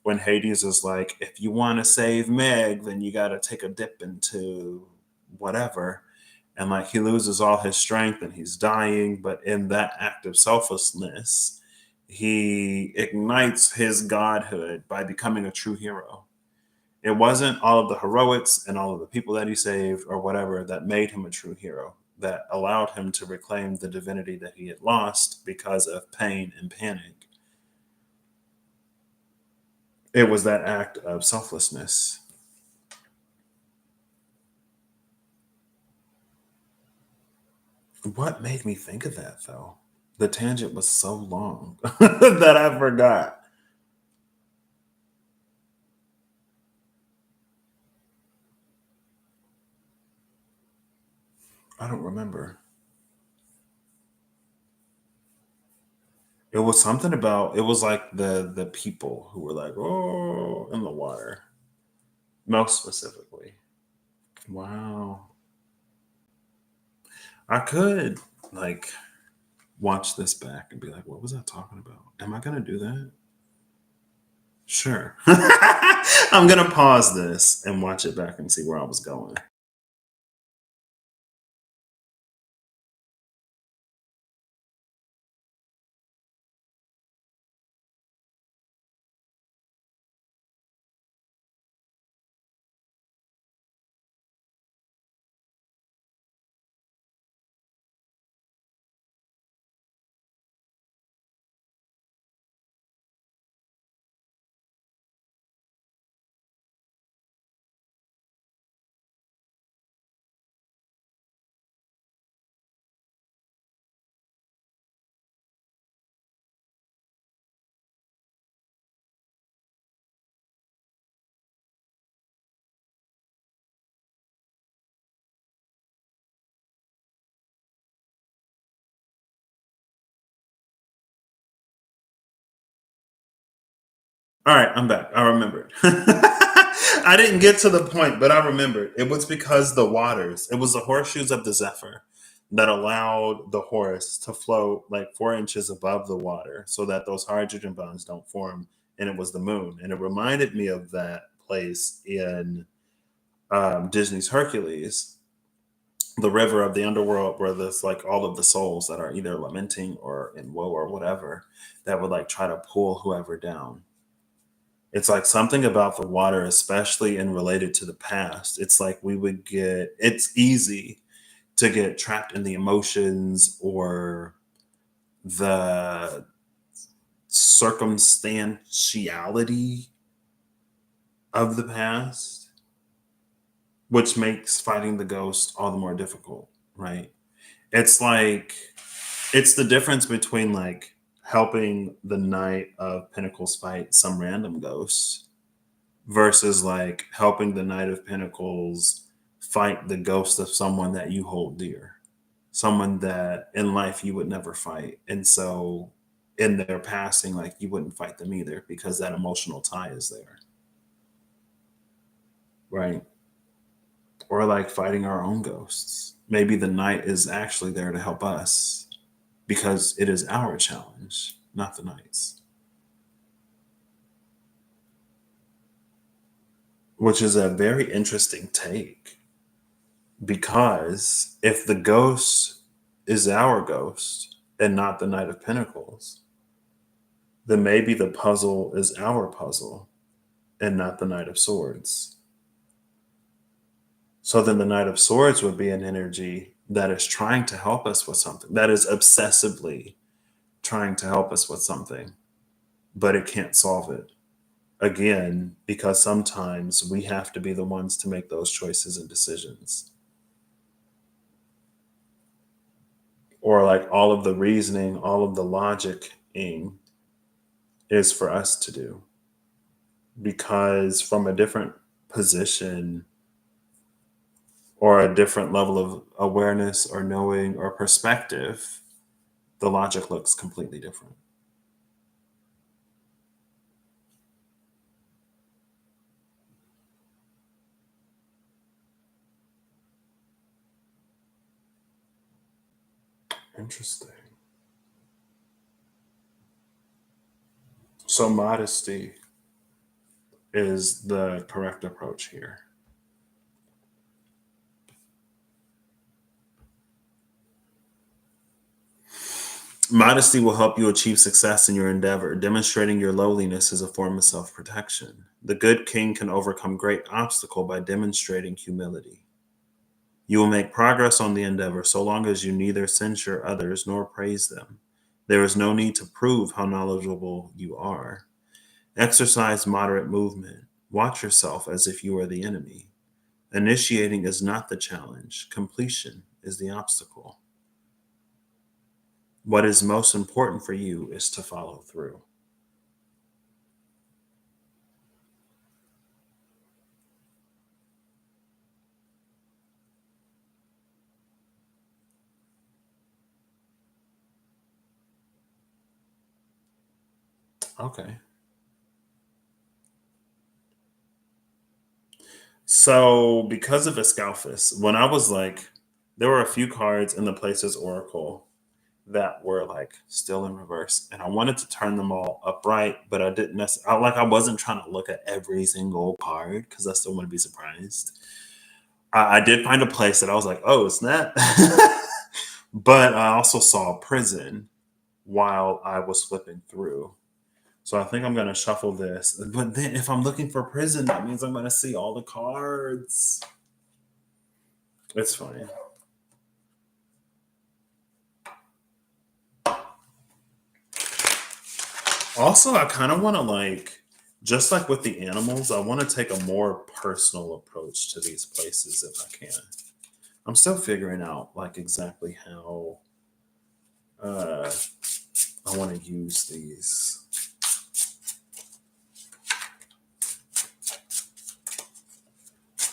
when Hades is like, if you want to save Meg, then you got to take a dip into whatever. And like he loses all his strength and he's dying. But in that act of selflessness, he ignites his godhood by becoming a true hero. It wasn't all of the heroics and all of the people that he saved or whatever that made him a true hero, that allowed him to reclaim the divinity that he had lost because of pain and panic. It was that act of selflessness. What made me think of that though? The tangent was so long that I forgot. I don't remember. It was something about, it was like the people who were like, oh, in the water, most specifically. Wow. I could like watch this back and be like, what was I talking about? Am I going to do that? Sure. I'm going to pause this and watch it back and see where I was going. All right, I'm back. I remembered. I didn't get to the point, but I remembered. It was because the waters, it was the horseshoes of the Zephyr that allowed the horse to float like 4 inches above the water so that those hydrogen bonds don't form. And it was the moon. And it reminded me of that place in Disney's Hercules, the river of the underworld, where there's like all of the souls that are either lamenting or in woe or whatever that would like try to pull whoever down. It's like something about the water, especially in related to the past. It's like we would get, it's easy to get trapped in the emotions or the circumstantiality of the past, which makes fighting the ghost all the more difficult, right? It's like, it's the difference between like helping the Knight of Pentacles fight some random ghost versus like helping the Knight of Pentacles fight the ghost of someone that you hold dear, someone that in life you would never fight. And so in their passing, like you wouldn't fight them either because that emotional tie is there, right? Or like fighting our own ghosts. Maybe the Knight is actually there to help us because it is our challenge, not the Knight's. Which is a very interesting take because if the ghost is our ghost and not the Knight of Pentacles, then maybe the puzzle is our puzzle and not the Knight of Swords. So then the Knight of Swords would be an energy that is trying to help us with something, that is obsessively trying to help us with something, but it can't solve it. Again, because sometimes we have to be the ones to make those choices and decisions. Or like all of the reasoning, all of the logicing is for us to do. Because from a different position or a different level of awareness or knowing or perspective, the logic looks completely different. Interesting. So modesty is the correct approach here. Modesty will help you achieve success in your endeavor. Demonstrating your lowliness is a form of self protection. The good king can overcome great obstacle by demonstrating humility. You will make progress on the endeavor so long as you neither censure others nor praise them. There is no need to prove how knowledgeable you are. Exercise moderate movement. Watch yourself as if you are the enemy. Initiating is not the challenge, completion is the obstacle. What is most important for you is to follow through. Okay. So, because of Escalphus, when I was like, there were a few cards in the Places Oracle that were like still in reverse, and I wanted to turn them all upright, but I didn't necessarily like I wasn't trying to look at every single card because I still want to be surprised. I did find a place that I was like, oh, snap. But I also saw prison while I was flipping through. So I think I'm going to shuffle this. But then if I'm looking for prison, that means I'm going to see all the cards. It's funny. Also, I kind of want to like, just like with the animals, I want to take a more personal approach to these places if I can. I'm still figuring out like exactly how uh, I want to use these.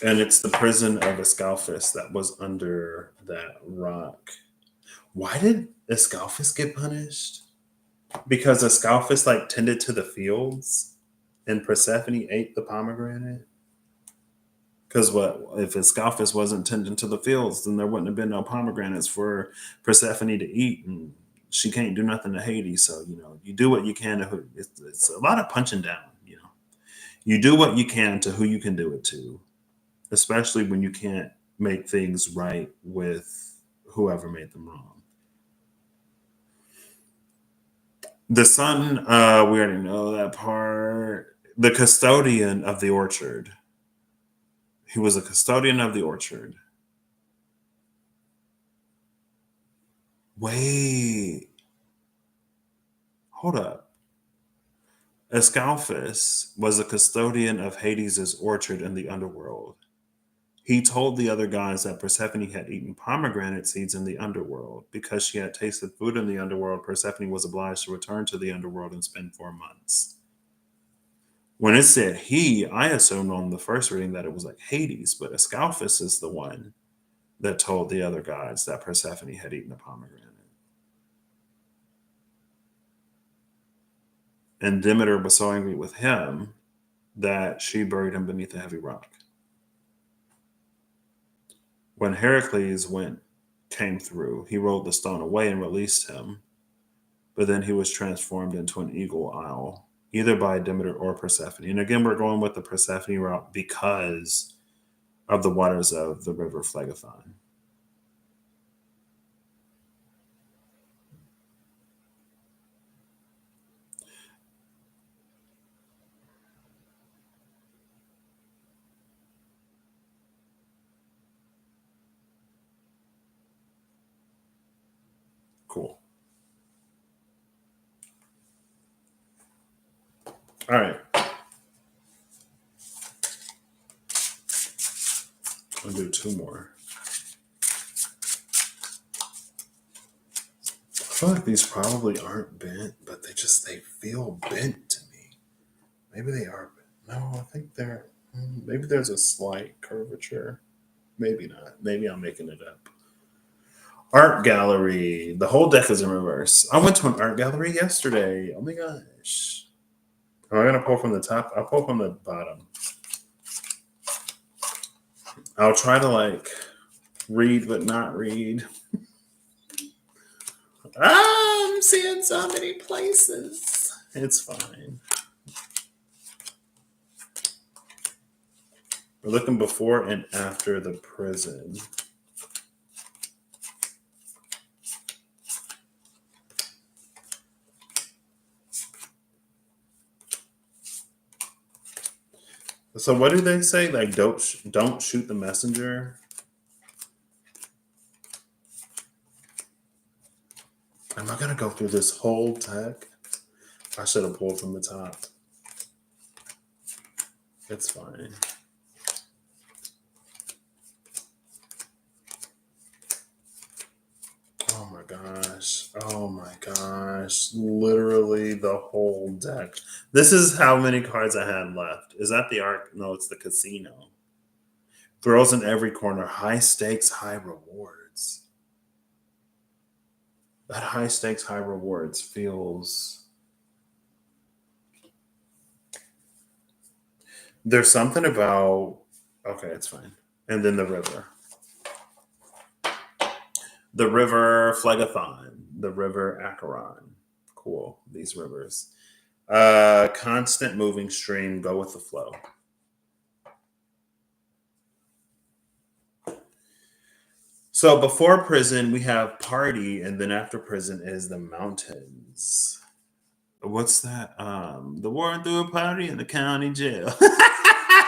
And it's the prison of Escalphus that was under that rock. Why did Escalphus get punished? Because Escalphus like tended to the fields And Persephone ate the pomegranate? Because what if Ascalphus wasn't tending to the fields, then there wouldn't have been no pomegranates for Persephone to eat, and she can't do nothing to Hades. So you do what you can to who. It's a lot of punching down. You do what you can to who you can do it to, especially when you can't make things right with whoever made them wrong. The son, we already know that part. The custodian of the orchard. He was a custodian of the orchard. Wait, hold up. Ascalphus was a custodian of Hades' orchard in the underworld. He told the other guys that Persephone had eaten pomegranate seeds in the underworld. Because she had tasted food in the underworld, Persephone was obliged to return to the underworld and spend 4 months. When it said he, I assumed on the first reading that it was like Hades, but Ascalphus is the one that told the other guys that Persephone had eaten a pomegranate. And Demeter was so angry with him that she buried him beneath a heavy rock. When Heracles came through, he rolled the stone away and released him, but then he was transformed into an eagle owl, either by Demeter or Persephone. And again, we're going with the Persephone route because of the waters of the river Phlegathon. Cool. All right. I'll do 2 more. I feel like these probably aren't bent, but they feel bent to me. Maybe they are bent. No, I think maybe there's a slight curvature. Maybe not. Maybe I'm making it up. Art gallery. The whole deck is in reverse. I went to an art gallery yesterday. Oh my gosh. Am I going to pull from the top? I'll pull from the bottom. I'll try to read but not read. I'm seeing so many places. It's fine. We're looking before and after the prison. So what do they say? Don't shoot the messenger. Am I gonna go through this whole deck? I should have pulled from the top. It's fine. Oh my gosh. Oh my gosh. Literally the whole deck. This is how many cards I had left. Is that the arc? No, it's the casino. Throws in every corner. High stakes, high rewards. That high stakes, high rewards feels. There's something about. Okay, it's fine. And then the river. The river Phlegathon. The river Acheron. Cool. These rivers. Constant moving stream. Go with the flow. So before prison, we have party, and then after prison is the mountains. What's that? The war through a party in the county jail.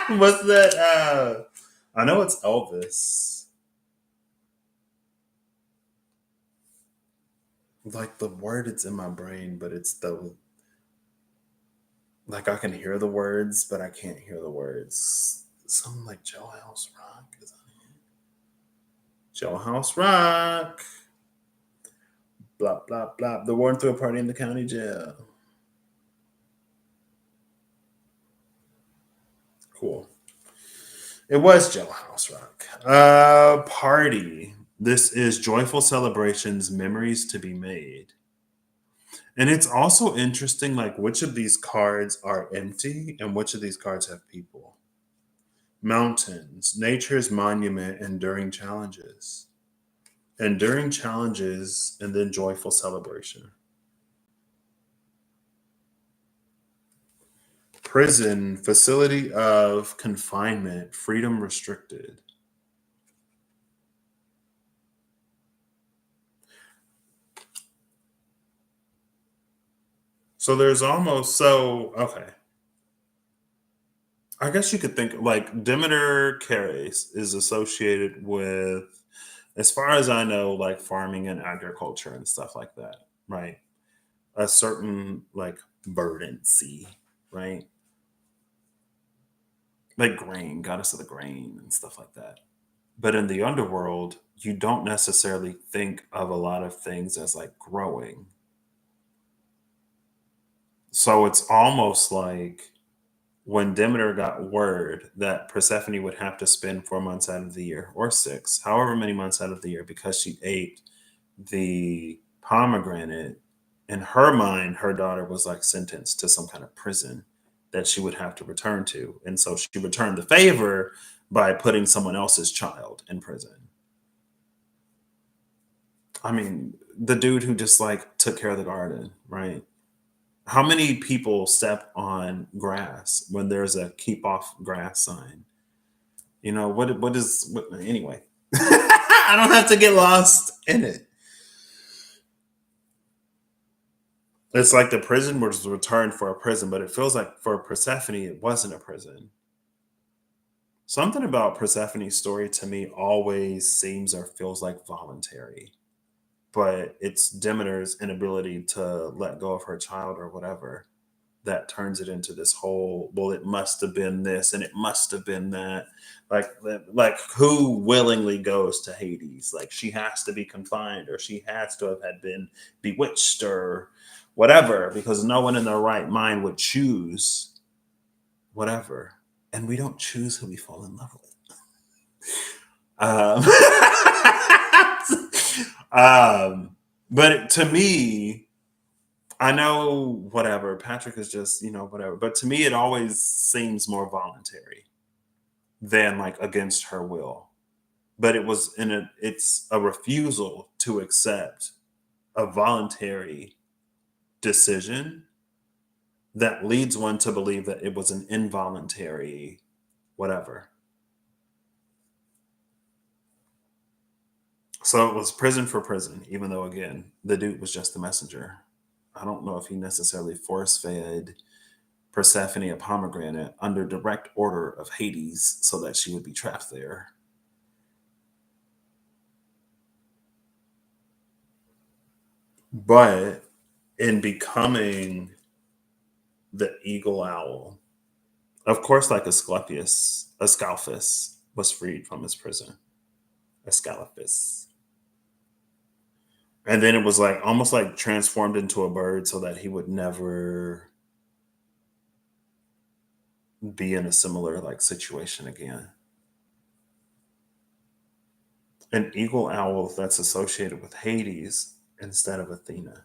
What's that? I know it's Elvis. Like the word, it's in my brain, but it's I can hear the words, but I can't hear the words. Something like Jailhouse Rock. Is that it? Jailhouse Rock. Blah blah blah. The war through a party in the county jail. Cool. It was Jailhouse Rock. Party. This is joyful celebrations, memories to be made. And it's also interesting, like which of these cards are empty and which of these cards have people. Mountains, nature's monument, enduring challenges. Enduring challenges and then joyful celebration. Prison, facility of confinement, freedom restricted. So there's almost so okay. I guess you could think like Demeter Cares is associated with, as far as I know, like farming and agriculture and stuff like that, right? A certain like verdancy, right? Like grain, goddess of the grain and stuff like that. But in the underworld, you don't necessarily think of a lot of things as like growing. So it's almost like when Demeter got word that Persephone would have to spend 4 months out of the year, or six, however many months out of the year, because she ate the pomegranate, in her mind, her daughter was like sentenced to some kind of prison that she would have to return to. And so she returned the favor by putting someone else's child in prison. I mean, the dude who just like took care of the garden, right? How many people step on grass when there's a keep off grass sign? You know, anyway. I don't have to get lost in it. It's like the prison was returned for a prison, but it feels like for Persephone, it wasn't a prison. Something about Persephone's story to me always seems or feels like voluntary, but it's Demeter's inability to let go of her child or whatever that turns it into this whole, well, it must have been this and it must have been that. Like who willingly goes to Hades? Like she has to be confined or she has to have had been bewitched or whatever, because no one in their right mind would choose whatever. And we don't choose who we fall in love with. Um, but to me, I know whatever. Patrick is just, whatever. But to me, it always seems more voluntary than like against her will. But it's a refusal to accept a voluntary decision that leads one to believe that it was an involuntary whatever. So it was prison for prison, even though again, the dude was just the messenger. I don't know if he necessarily force fed Persephone a pomegranate under direct order of Hades so that she would be trapped there. But in becoming the eagle owl, of course, like Ascalphus was freed from his prison. Ascalaphus. And then it was like almost like transformed into a bird so that he would never be in a similar like situation again. An eagle owl that's associated with Hades instead of Athena.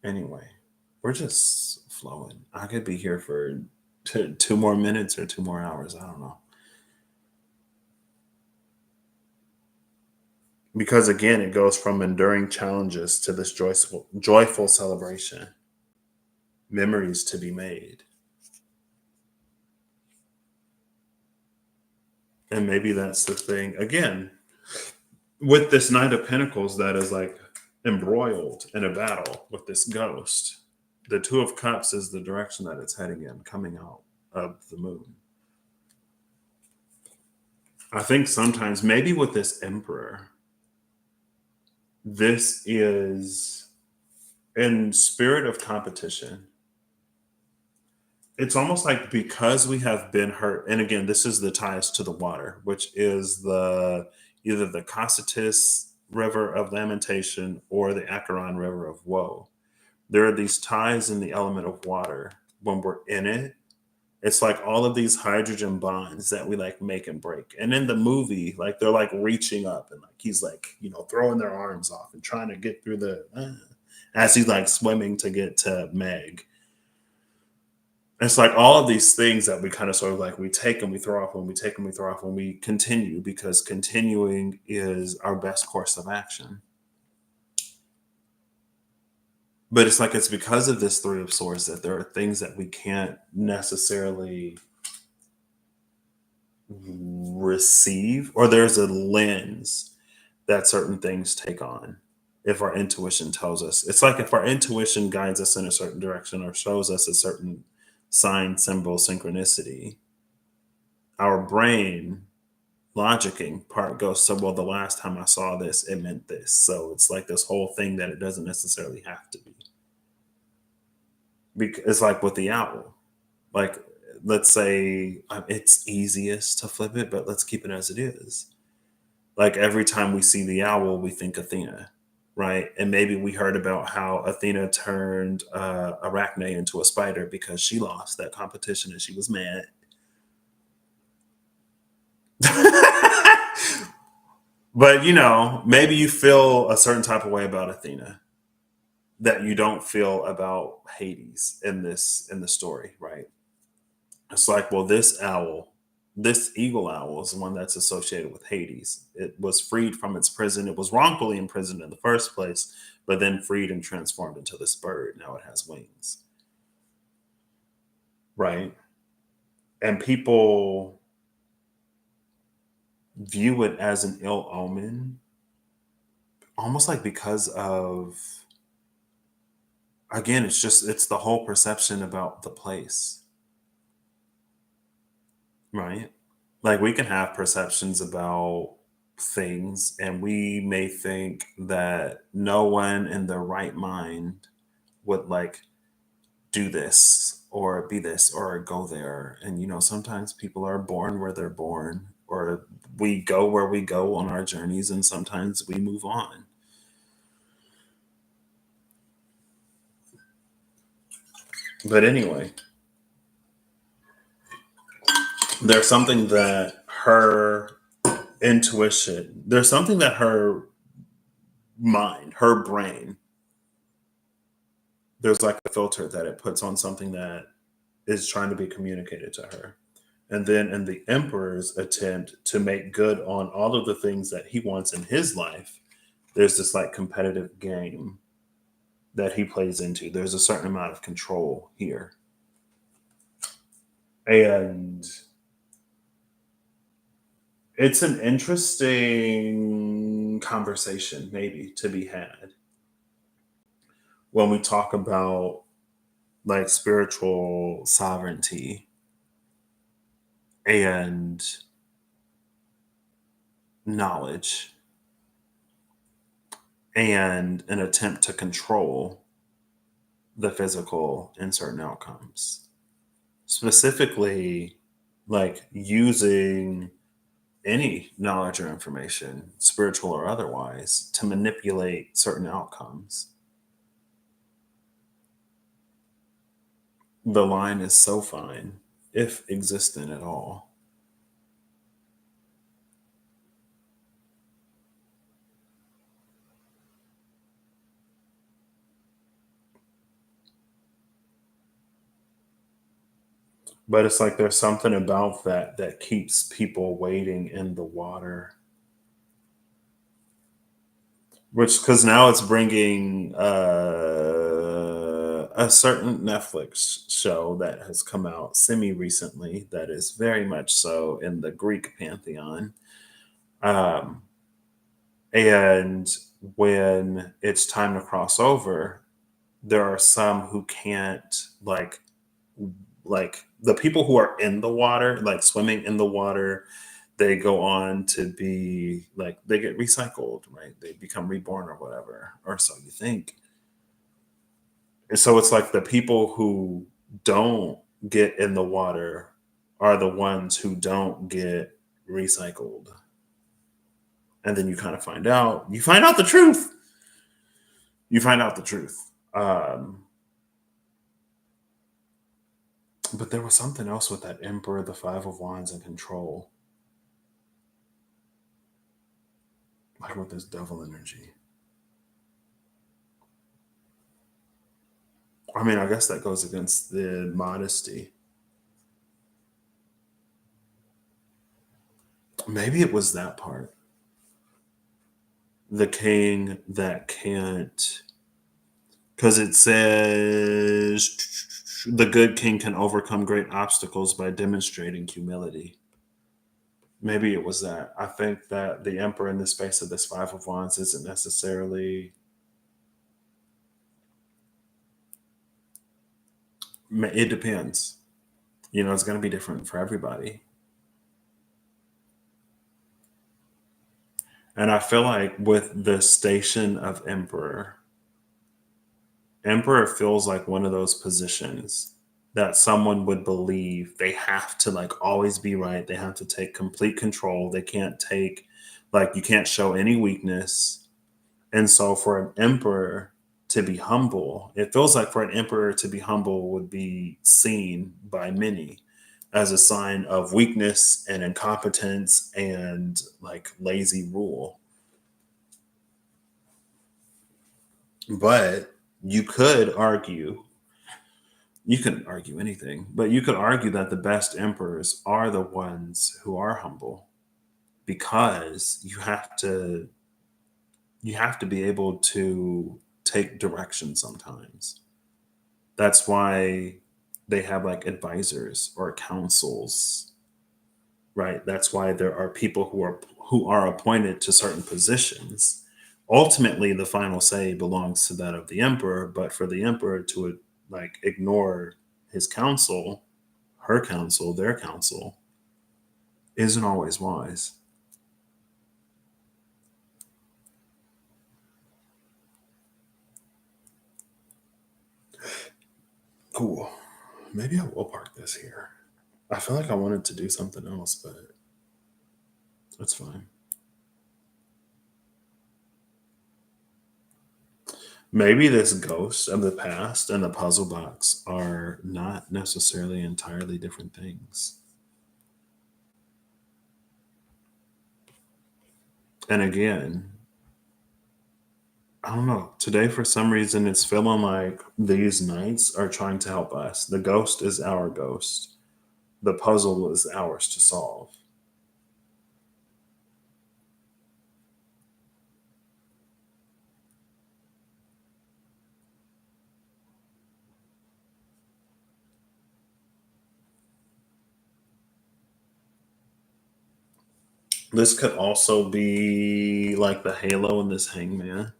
Anyway, we're just flowing. I could be here for two more minutes or 2 more hours. I don't know. Because again, it goes from enduring challenges to this joyful celebration, memories to be made. And maybe that's the thing. Again, with this Knight of Pentacles that is like embroiled in a battle with this ghost, the Two of Cups is the direction that it's heading in, coming out of the moon. I think sometimes, maybe with this Emperor, this is in spirit of competition. It's almost like because we have been hurt, and again, this is the ties to the water, which is the either the Cocytus River of Lamentation or the Acheron River of Woe. There are these ties in the element of water when we're in it. It's like all of these hydrogen bonds that we like make and break. And in the movie, like they're like reaching up and like he's like, throwing their arms off and trying to get through the as he's like swimming to get to Meg. It's like all of these things that we kind of sort of like we take and we throw off when we take and we throw off when we continue, because continuing is our best course of action. But it's like it's because of this Three of Swords that there are things that we can't necessarily receive, or there's a lens that certain things take on if our intuition tells us. It's like if our intuition guides us in a certain direction or shows us a certain sign, symbol, synchronicity, our brain logicking part goes, so well, the last time I saw this, it meant this. So it's like this whole thing that it doesn't necessarily have to be. It's like with the owl. Like, let's say it's easiest to flip it, but let's keep it as it is. Like every time we see the owl, we think Athena, right? And maybe we heard about how Athena turned Arachne into a spider because she lost that competition and she was mad. But maybe you feel a certain type of way about Athena that you don't feel about Hades in the story, right? It's like, well, this owl, this eagle owl is the one that's associated with Hades. It was freed from its prison. It was wrongfully imprisoned in the first place, but then freed and transformed into this bird. Now it has wings, right? And people view it as an ill omen, almost like because of, again, it's the whole perception about the place, right? Like we can have perceptions about things and we may think that no one in their right mind would like do this or be this or go there. And sometimes people are born where they're born, or we go where we go on our journeys, and sometimes we move on. But anyway, there's something that her intuition, there's something that her mind, her brain, there's like a filter that it puts on something that is trying to be communicated to her. And then in the emperor's attempt to make good on all of the things that he wants in his life, there's this like competitive game that he plays into. There's a certain amount of control here. And it's an interesting conversation, maybe, to be had when we talk about like spiritual sovereignty and knowledge and an attempt to control the physical in certain outcomes. Specifically, like using any knowledge or information, spiritual or otherwise, to manipulate certain outcomes. The line is so fine, if existent at all. But it's like there's something about that that keeps people waiting in the water. Which, because now it's bringing a certain Netflix show that has come out semi recently that is very much so in the Greek pantheon. Um, and when it's time to cross over, there are some who can't like the people who are in the water, like swimming in the water, they go on to be like they get recycled, right? They become reborn or whatever, or so you think. And so it's like the people who don't get in the water are the ones who don't get recycled. And then you find out the truth. You find out the truth. But there was something else with that Emperor, the Five of Wands, and control, like with this devil energy. I mean, I guess that goes against the modesty. Maybe it was that part. The king that can't, because it says the good king can overcome great obstacles by demonstrating humility. Maybe it was that. I think that the emperor in the space of this Five of Wands isn't necessarily. It depends. It's going to be different for everybody. And I feel like with the station of emperor, emperor feels like one of those positions that someone would believe they have to like always be right. They have to take complete control. They can't take, like, you can't show any weakness. And so for an emperor to be humble, it feels like for an emperor to be humble would be seen by many as a sign of weakness and incompetence and like lazy rule. But you could argue, you couldn't argue anything, but you could argue that the best emperors are the ones who are humble because you have to be able to take direction sometimes. That's why they have like advisors or councils, right? That's why there are people who are appointed to certain positions. Ultimately, the final say belongs to that of the emperor, but for the emperor to like ignore his council, her council, their council, isn't always wise. Cool. Maybe I will park this here. I feel like I wanted to do something else, but that's fine. Maybe this ghost of the past and the puzzle box are not necessarily entirely different things. And again, I don't know. Today, for some reason, it's feeling like these nights are trying to help us. The ghost is our ghost, the puzzle is ours to solve. This could also be like the halo in this hangman.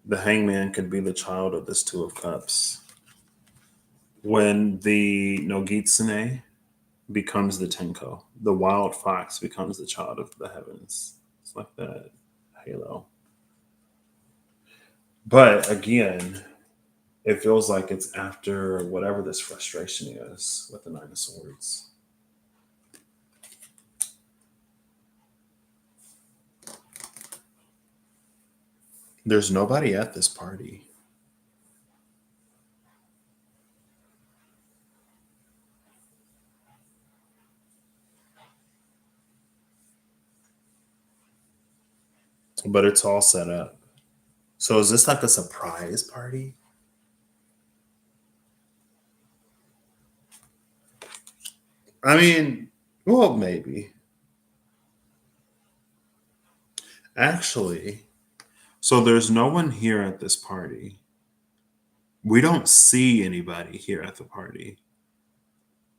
The hangman could be the child of this Two of Cups. When the Nogitsune becomes the Tenko, the wild fox becomes the child of the heavens. It's like that halo. But again, it feels like it's after whatever this frustration is with the Nine of Swords. There's nobody at this party, but it's all set up. So is this like a surprise party? I mean, well, maybe. Actually, so there's no one here at this party. We don't see anybody here at the party.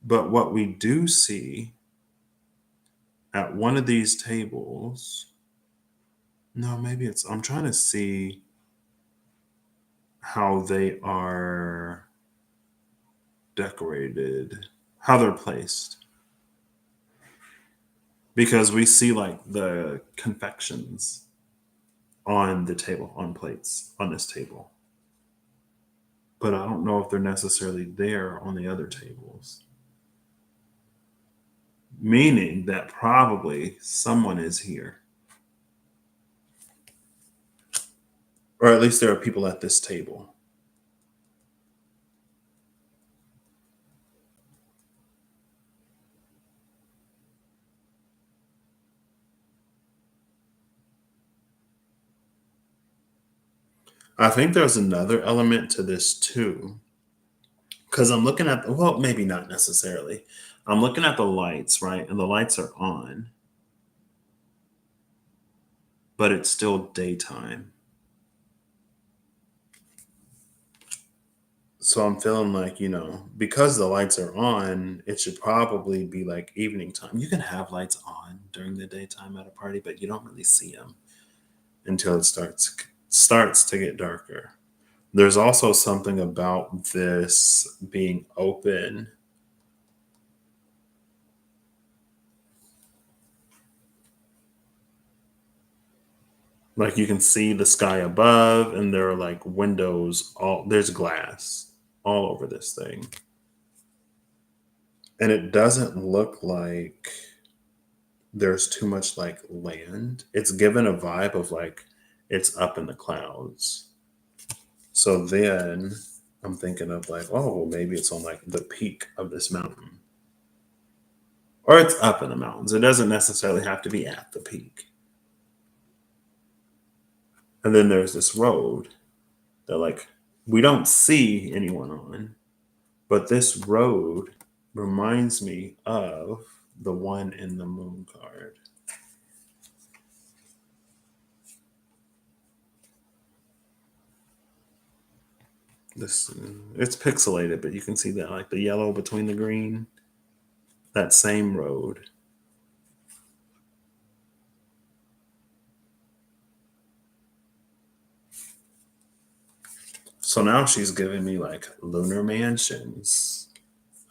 But what we do see at one of these tables, no, maybe it's, I'm trying to see how they are decorated, how they're placed. Because we see like the confections on the table, on plates, on this table. But I don't know if they're necessarily there on the other tables. Meaning that probably someone is here. Or at least there are people at this table. I think there's another element to this too, because I'm looking at, well, maybe not necessarily. I'm looking at the lights, right? And the lights are on, but it's still daytime. So I'm feeling like, because the lights are on, it should probably be like evening time. You can have lights on during the daytime at a party, but you don't really see them until it starts to get darker. There's also something about this being open. Like you can see the sky above, and there are like windows, there's glass all over this thing. And it doesn't look like there's too much like land. It's given a vibe of like it's up in the clouds. So then I'm thinking of like, oh, well, maybe it's on like the peak of this mountain. Or it's up in the mountains. It doesn't necessarily have to be at the peak. And then there's this road that like we don't see anyone on, but this road reminds me of the one in the moon card. This it's pixelated, but you can see that like the yellow between the green, that same road. So now she's giving me like lunar mansions.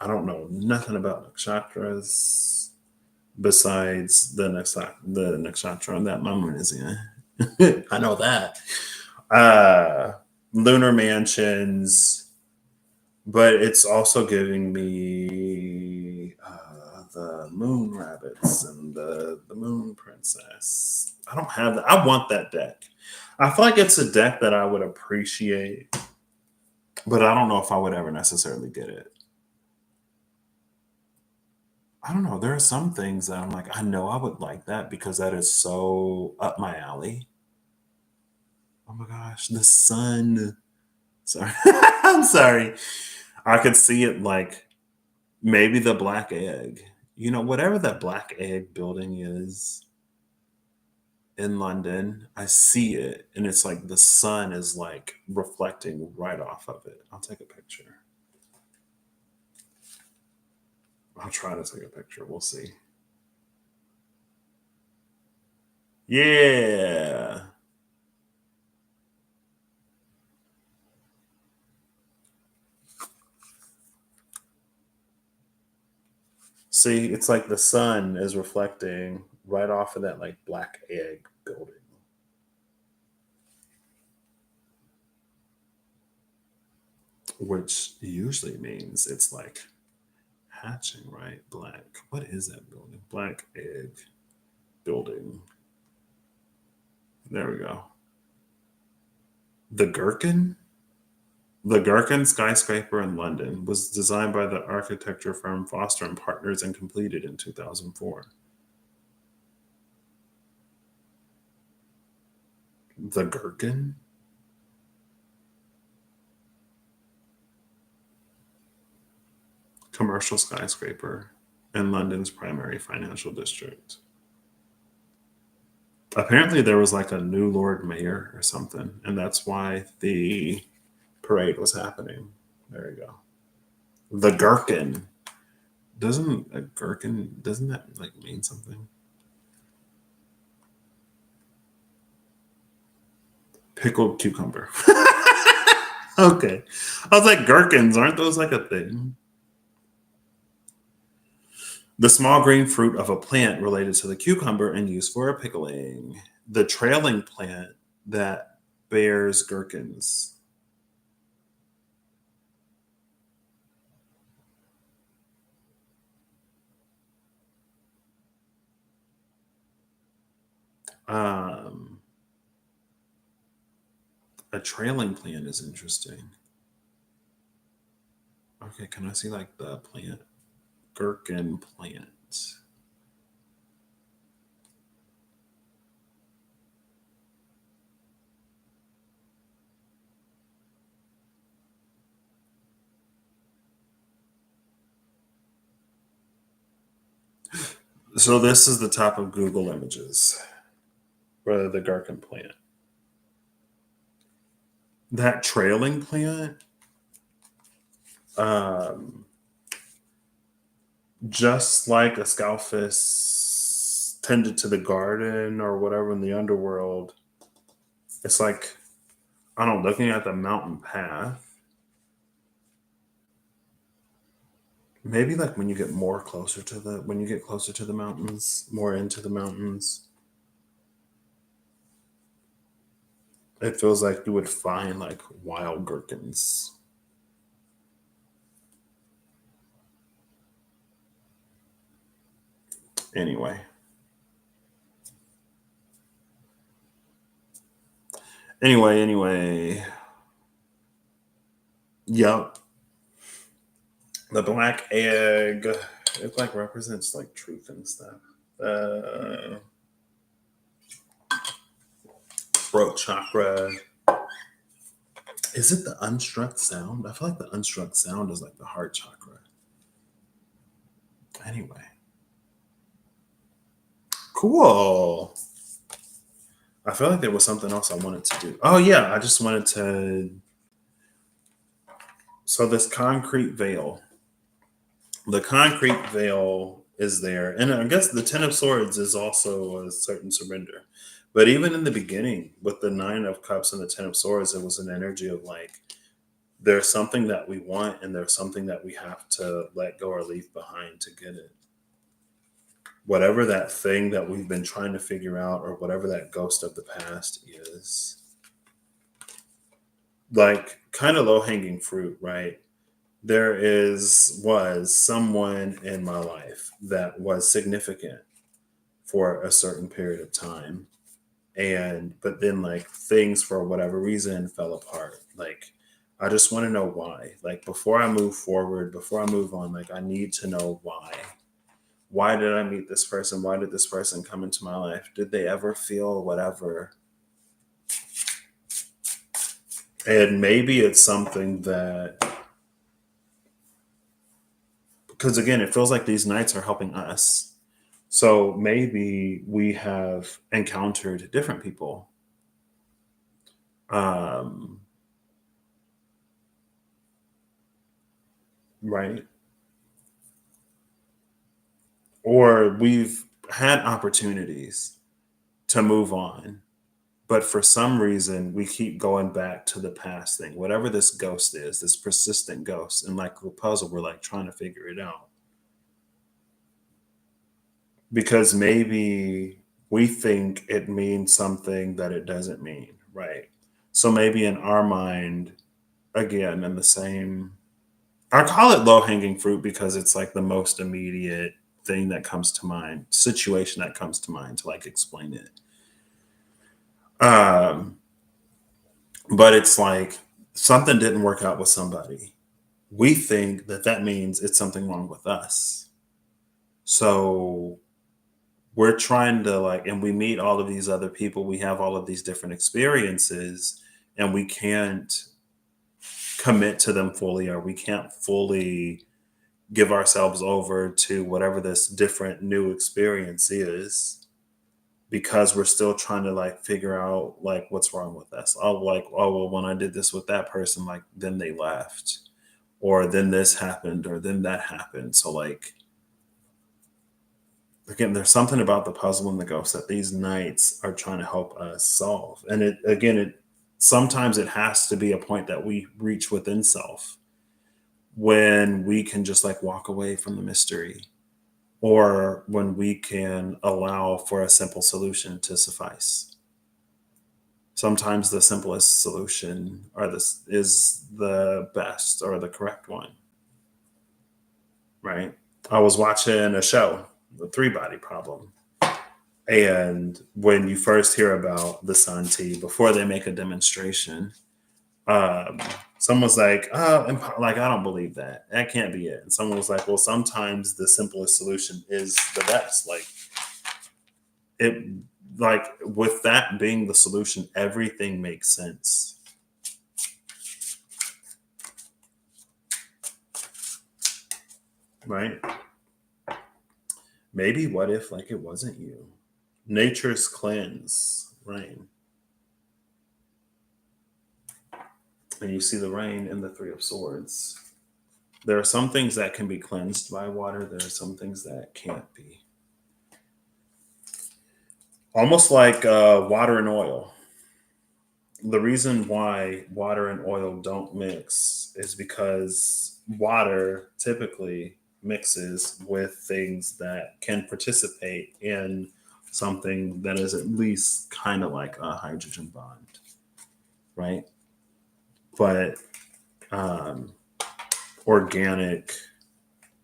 I don't know nothing about nakshatras besides the nakshatra that my moon is in. I know that. Uh Lunar mansions, but it's also giving me the moon rabbits and the moon princess. I don't have that. I want that deck. I feel like it's a deck that I would appreciate, but I don't know if I would ever necessarily get it. I don't know. There are some things that I'm like, I know I would like that because that is so up my alley. Oh my gosh, the sun. Sorry. I'm sorry. I could see it like maybe the black egg. Whatever that black egg building is in London, I see it and it's like the sun is like reflecting right off of it. I'll take a picture. I'll try to take a picture. We'll see. Yeah. See, it's like the sun is reflecting right off of that like black egg building, which usually means it's like hatching, right? Black. What is that building? Black egg building. There we go. The Gherkin? The Gherkin skyscraper in London was designed by the architecture firm Foster and Partners and completed in 2004. The Gherkin? Commercial skyscraper in London's primary financial district. Apparently, there was like a new Lord Mayor or something, and that's why the parade was happening. There you go. The Gherkin. Doesn't a gherkin, doesn't that like mean something? Pickled cucumber. Okay. I was like, gherkins, aren't those like a thing? The small green fruit of a plant related to the cucumber and used for a pickling. The trailing plant that bears gherkins. Um, a trailing plant is interesting. Okay, can I see like the plant? Gherkin plant. So this is the top of Google Images for the gherkin plant. That trailing plant, um, just like a scalphus tended to the garden or whatever in the underworld, it's like, I don't know, looking at the mountain path, maybe like when you get more closer to the, when you get closer to the mountains, more into the mountains, it feels like you would find like wild gherkins. Anyway, anyway. Yup. The black egg, it like represents like truth and stuff. Uh, throat chakra. Is it the unstruck sound? I feel like the unstruck sound is like the heart chakra. Anyway, cool. I feel like there was something else I wanted to do. Oh yeah, I just wanted to. So this concrete veil, the concrete veil is there, and I guess the Ten of Swords is also a certain surrender. But even in the beginning, with the Nine of Cups and the Ten of Swords, it was an energy of like, there's something that we want, and there's something that we have to let go or leave behind to get it. Whatever that thing that we've been trying to figure out, or whatever that ghost of the past is, like kind of low hanging fruit, right? There was someone in my life that was significant for a certain period of time, and but then like things for whatever reason fell apart. Like, I just want to know why. Like, before I move forward, before I move on, like I need to know why did I meet this person? Why did this person come into my life? Did they ever feel whatever? And maybe it's something that, because again, it feels like these nights are helping us. So maybe we have encountered different people. Um, right. Or we've had opportunities to move on, but for some reason we keep going back to the past thing, whatever this ghost is, this persistent ghost, and like a puzzle, we're like trying to figure it out, because maybe we think it means something that it doesn't mean, right? So maybe in our mind, again, in the same, I call it low hanging fruit because it's like the most immediate thing that comes to mind, situation that comes to mind to like explain it. um but it's like something didn't work out with somebody, we think that that means it's something wrong with us. So we're trying to like, and we meet all of these other people, we have all of these different experiences, and we can't commit to them fully, or we can't fully give ourselves over to whatever this different new experience is, because we're still trying to like figure out like what's wrong with us. Oh, like, oh well, when I did this with that person, like then they left, or then this happened, or then that happened. So like, again, there's something about the puzzle and the ghost that these nights are trying to help us solve. And it, again, it sometimes it has to be a point that we reach within self, when we can just like walk away from the mystery, or when we can allow for a simple solution to suffice. Sometimes the simplest solution or this is the best or the correct one, right? I was watching a show, The Three Body Problem. And when you first hear about the Sun Tea, before they make a demonstration, um, someone's like, oh, like, I don't believe that. That can't be it. And someone was like, well, sometimes the simplest solution is the best. Like, it, like, with that being the solution, everything makes sense. Right? Maybe what if like it wasn't you? Nature's cleanse, rain. And you see the rain in the Three of Swords. There are some things that can be cleansed by water, there are some things that can't be. Almost like water and oil. The reason why water and oil don't mix is because water typically mixes with things that can participate in something that is at least kind of like a hydrogen bond, right? But um, organic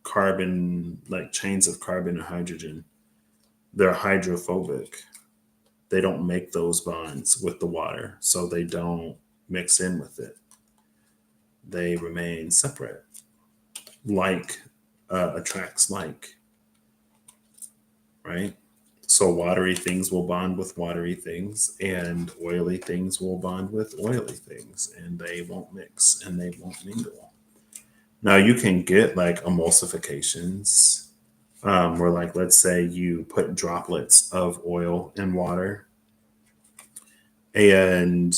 carbon, like chains of carbon and hydrogen, they're hydrophobic. They don't make those bonds with the water, so they don't mix in with it. They remain separate. Like attracts like, right? So watery things will bond with watery things, and oily things will bond with oily things, and they won't mix and they won't mingle. Now you can get like emulsifications, where like let's say you put droplets of oil in water, and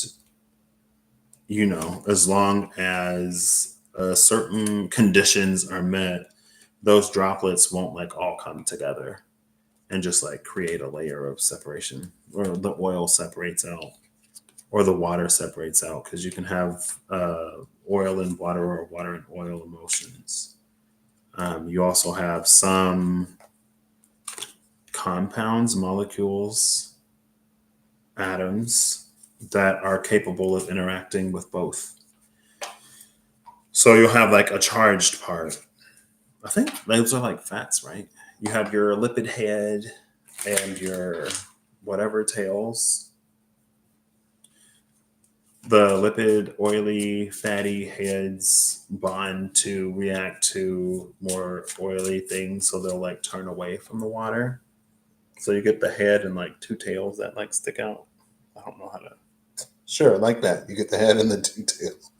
as long as certain conditions are met, those droplets won't like all come together and just like create a layer of separation, or the oil separates out, or the water separates out, because you can have oil and water, or water and oil emulsions. You also have some compounds, molecules, atoms that are capable of interacting with both. So you'll have like a charged part. I think those are like fats, right? You have your lipid head and your whatever tails. The lipid, oily, fatty heads bond to react to more oily things, so they'll like turn away from the water. So you get the head and like two tails that like stick out. I don't know how to. Sure, like that. You get the head and the two tails.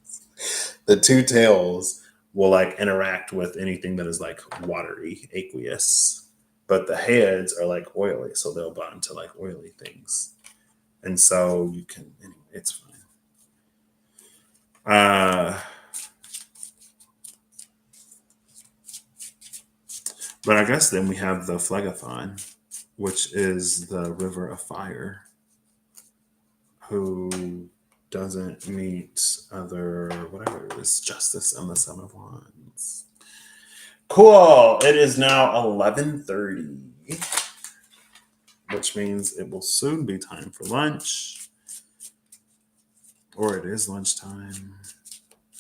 The two tails will like interact with anything that is like watery, aqueous. But the heads are like oily, so they'll bond to like oily things. And so you can, anyway, it's fine. But I guess then we have the Phlegethon, which is the river of fire, who doesn't meet other, whatever it is, justice and the Seven of Wands. Cool. It is now 11:30, which means it will soon be time for lunch. Or it is lunchtime.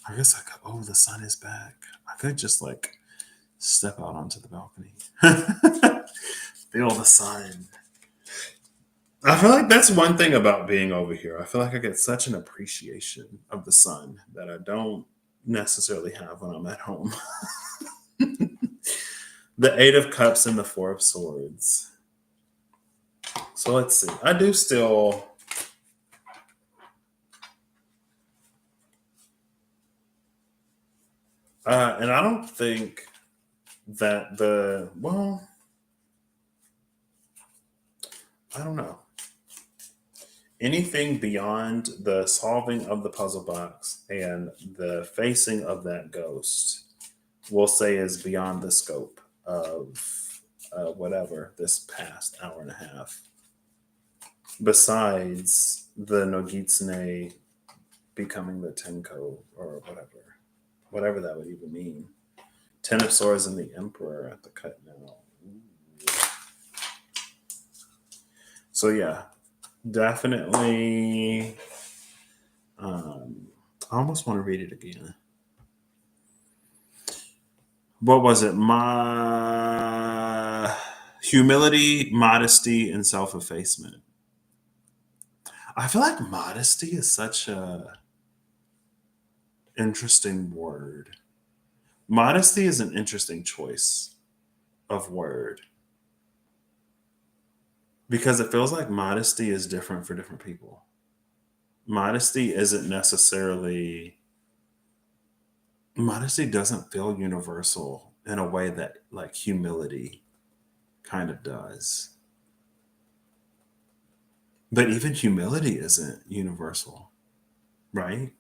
I guess I could, oh, the sun is back. I could just like step out onto the balcony. Feel the sun. I feel like that's one thing about being over here. I feel like I get such an appreciation of the sun that I don't necessarily have when I'm at home. The Eight of Cups and the Four of Swords. So let's see. I do still. And I don't think that I don't know. Anything beyond the solving of the puzzle box and the facing of that ghost, we'll say, is beyond the scope of whatever this past hour and a half. Besides the Nogitsune becoming the Tenko, or whatever that would even mean. Ten of Swords and the Emperor at the cut now. Ooh. So yeah, definitely. I almost want to read it again. What was it? My humility, modesty, and self-effacement. I feel like modesty is such a interesting word. Modesty is an interesting choice of word, because it feels like modesty is different for different people. Modesty isn't necessarily, modesty doesn't feel universal in a way that like humility kind of does. But even humility isn't universal, right?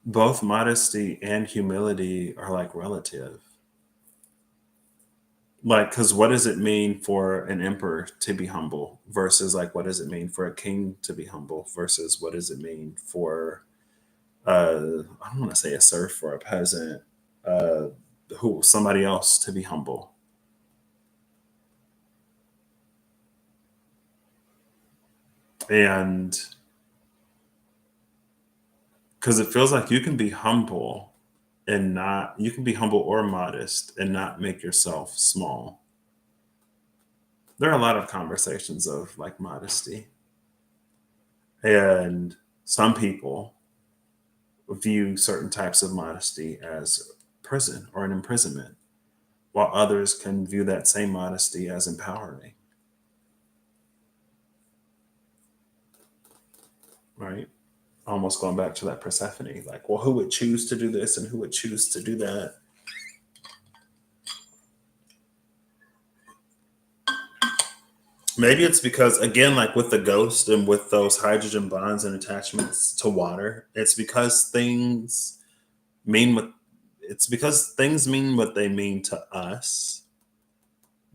Both modesty and humility are like relative. Like, because what does it mean for an emperor to be humble versus like what does it mean for a king to be humble versus what does it mean for I don't want to say a serf or a peasant, uh, who somebody else to be humble. And because it feels like you can be humble and not, you can be humble or modest and not make yourself small. There are a lot of conversations of like modesty, and some people view certain types of modesty as prison or an imprisonment, while others can view that same modesty as empowering, right? Almost going back to that Persephone, like, well, who would choose to do this and who would choose to do that? Maybe it's because, again, like with the ghost and with those hydrogen bonds and attachments to water, mean what it's because things mean what they mean to us,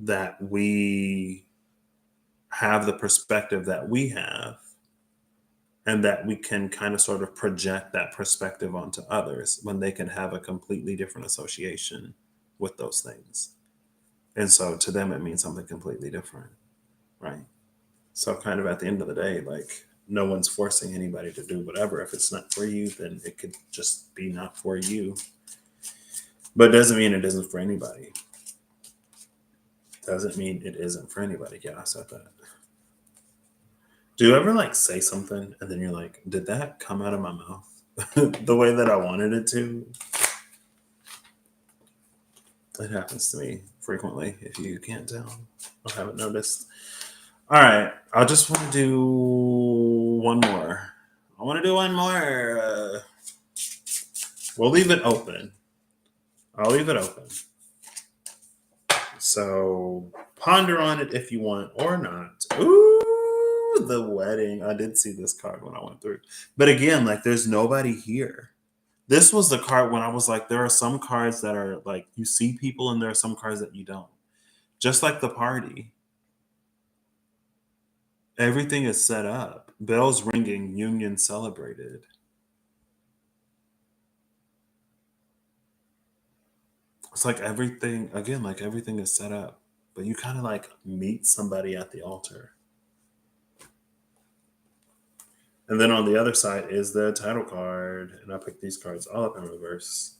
that we have the perspective that we have, and that we can kind of sort of project that perspective onto others when they can have a completely different association with those things. And so to them, it means something completely different, right? So, kind of at the end of the day, like, no one's forcing anybody to do whatever. If it's not for you, then it could just be not for you. But it doesn't mean it isn't for anybody. Doesn't mean it isn't for anybody. Yeah, I said that. Do you ever like say something and then you're like, did that come out of my mouth the way that I wanted it to? It happens to me frequently, if you can't tell or haven't noticed. All right, I just want to do one more. I want to do one more. We'll leave it open. I'll leave it open. So ponder on it if you want or not. Ooh, the wedding. I did see this card when I went through. But again, like, there's nobody here. This was the card when I was like, there are some cards that are like, you see people, and there are some cards that you don't. Just like the party, everything is set up, bells ringing, union celebrated. It's like everything, again, like everything is set up, but you kind of like meet somebody at the altar. And then on the other side is the title card. And I picked these cards all up in reverse.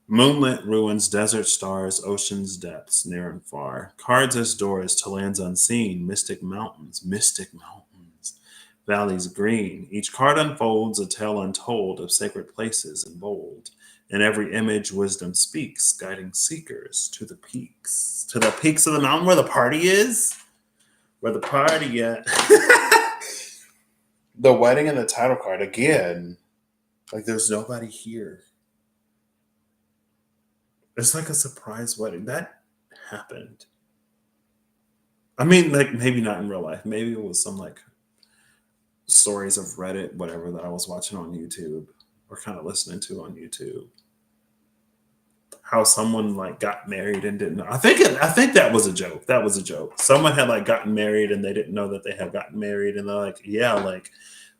Moonlit ruins, desert stars, ocean's depths, near and far. Cards as doors to lands unseen, mystic mountains, valleys green. Each card unfolds a tale untold of sacred places in bold. In every image, wisdom speaks, guiding seekers to the peaks. To the peaks of the mountain where the party is? Where the party at? The wedding and the title card, again, like there's nobody here. It's like a surprise wedding. That happened. I mean, like maybe not in real life. Maybe it was some like stories of Reddit, whatever, that I was watching on YouTube or kind of listening to on YouTube. How someone like got married and didn't know. I think that was a joke. That was a joke. Someone had like gotten married and they didn't know that they had gotten married, and they're like, yeah, like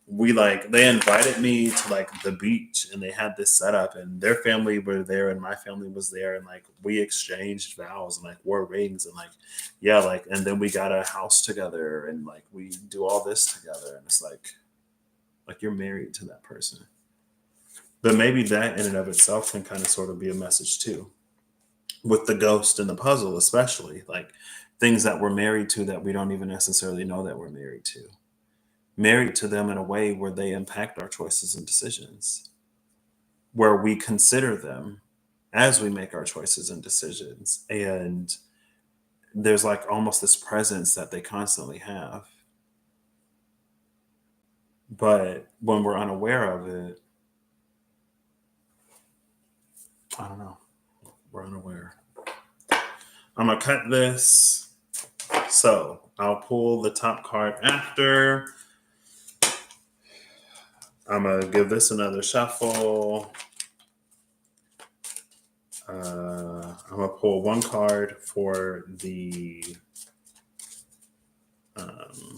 we like they invited me to like the beach and they had this setup and their family were there and my family was there, and like we exchanged vows and like wore rings and like yeah, like, and then we got a house together and like we do all this together, and it's like you're married to that person. But maybe that in and of itself can kind of sort of be a message too, with the ghost and the puzzle, especially like things that we're married to that we don't even necessarily know that we're married to them in a way where they impact our choices and decisions, where we consider them as we make our choices and decisions. And there's like almost this presence that they constantly have. But when we're unaware of it, I don't know, we're unaware. I'm gonna cut this. So I'll pull the top card after. I'm gonna give this another shuffle. I'm gonna pull one card for the um,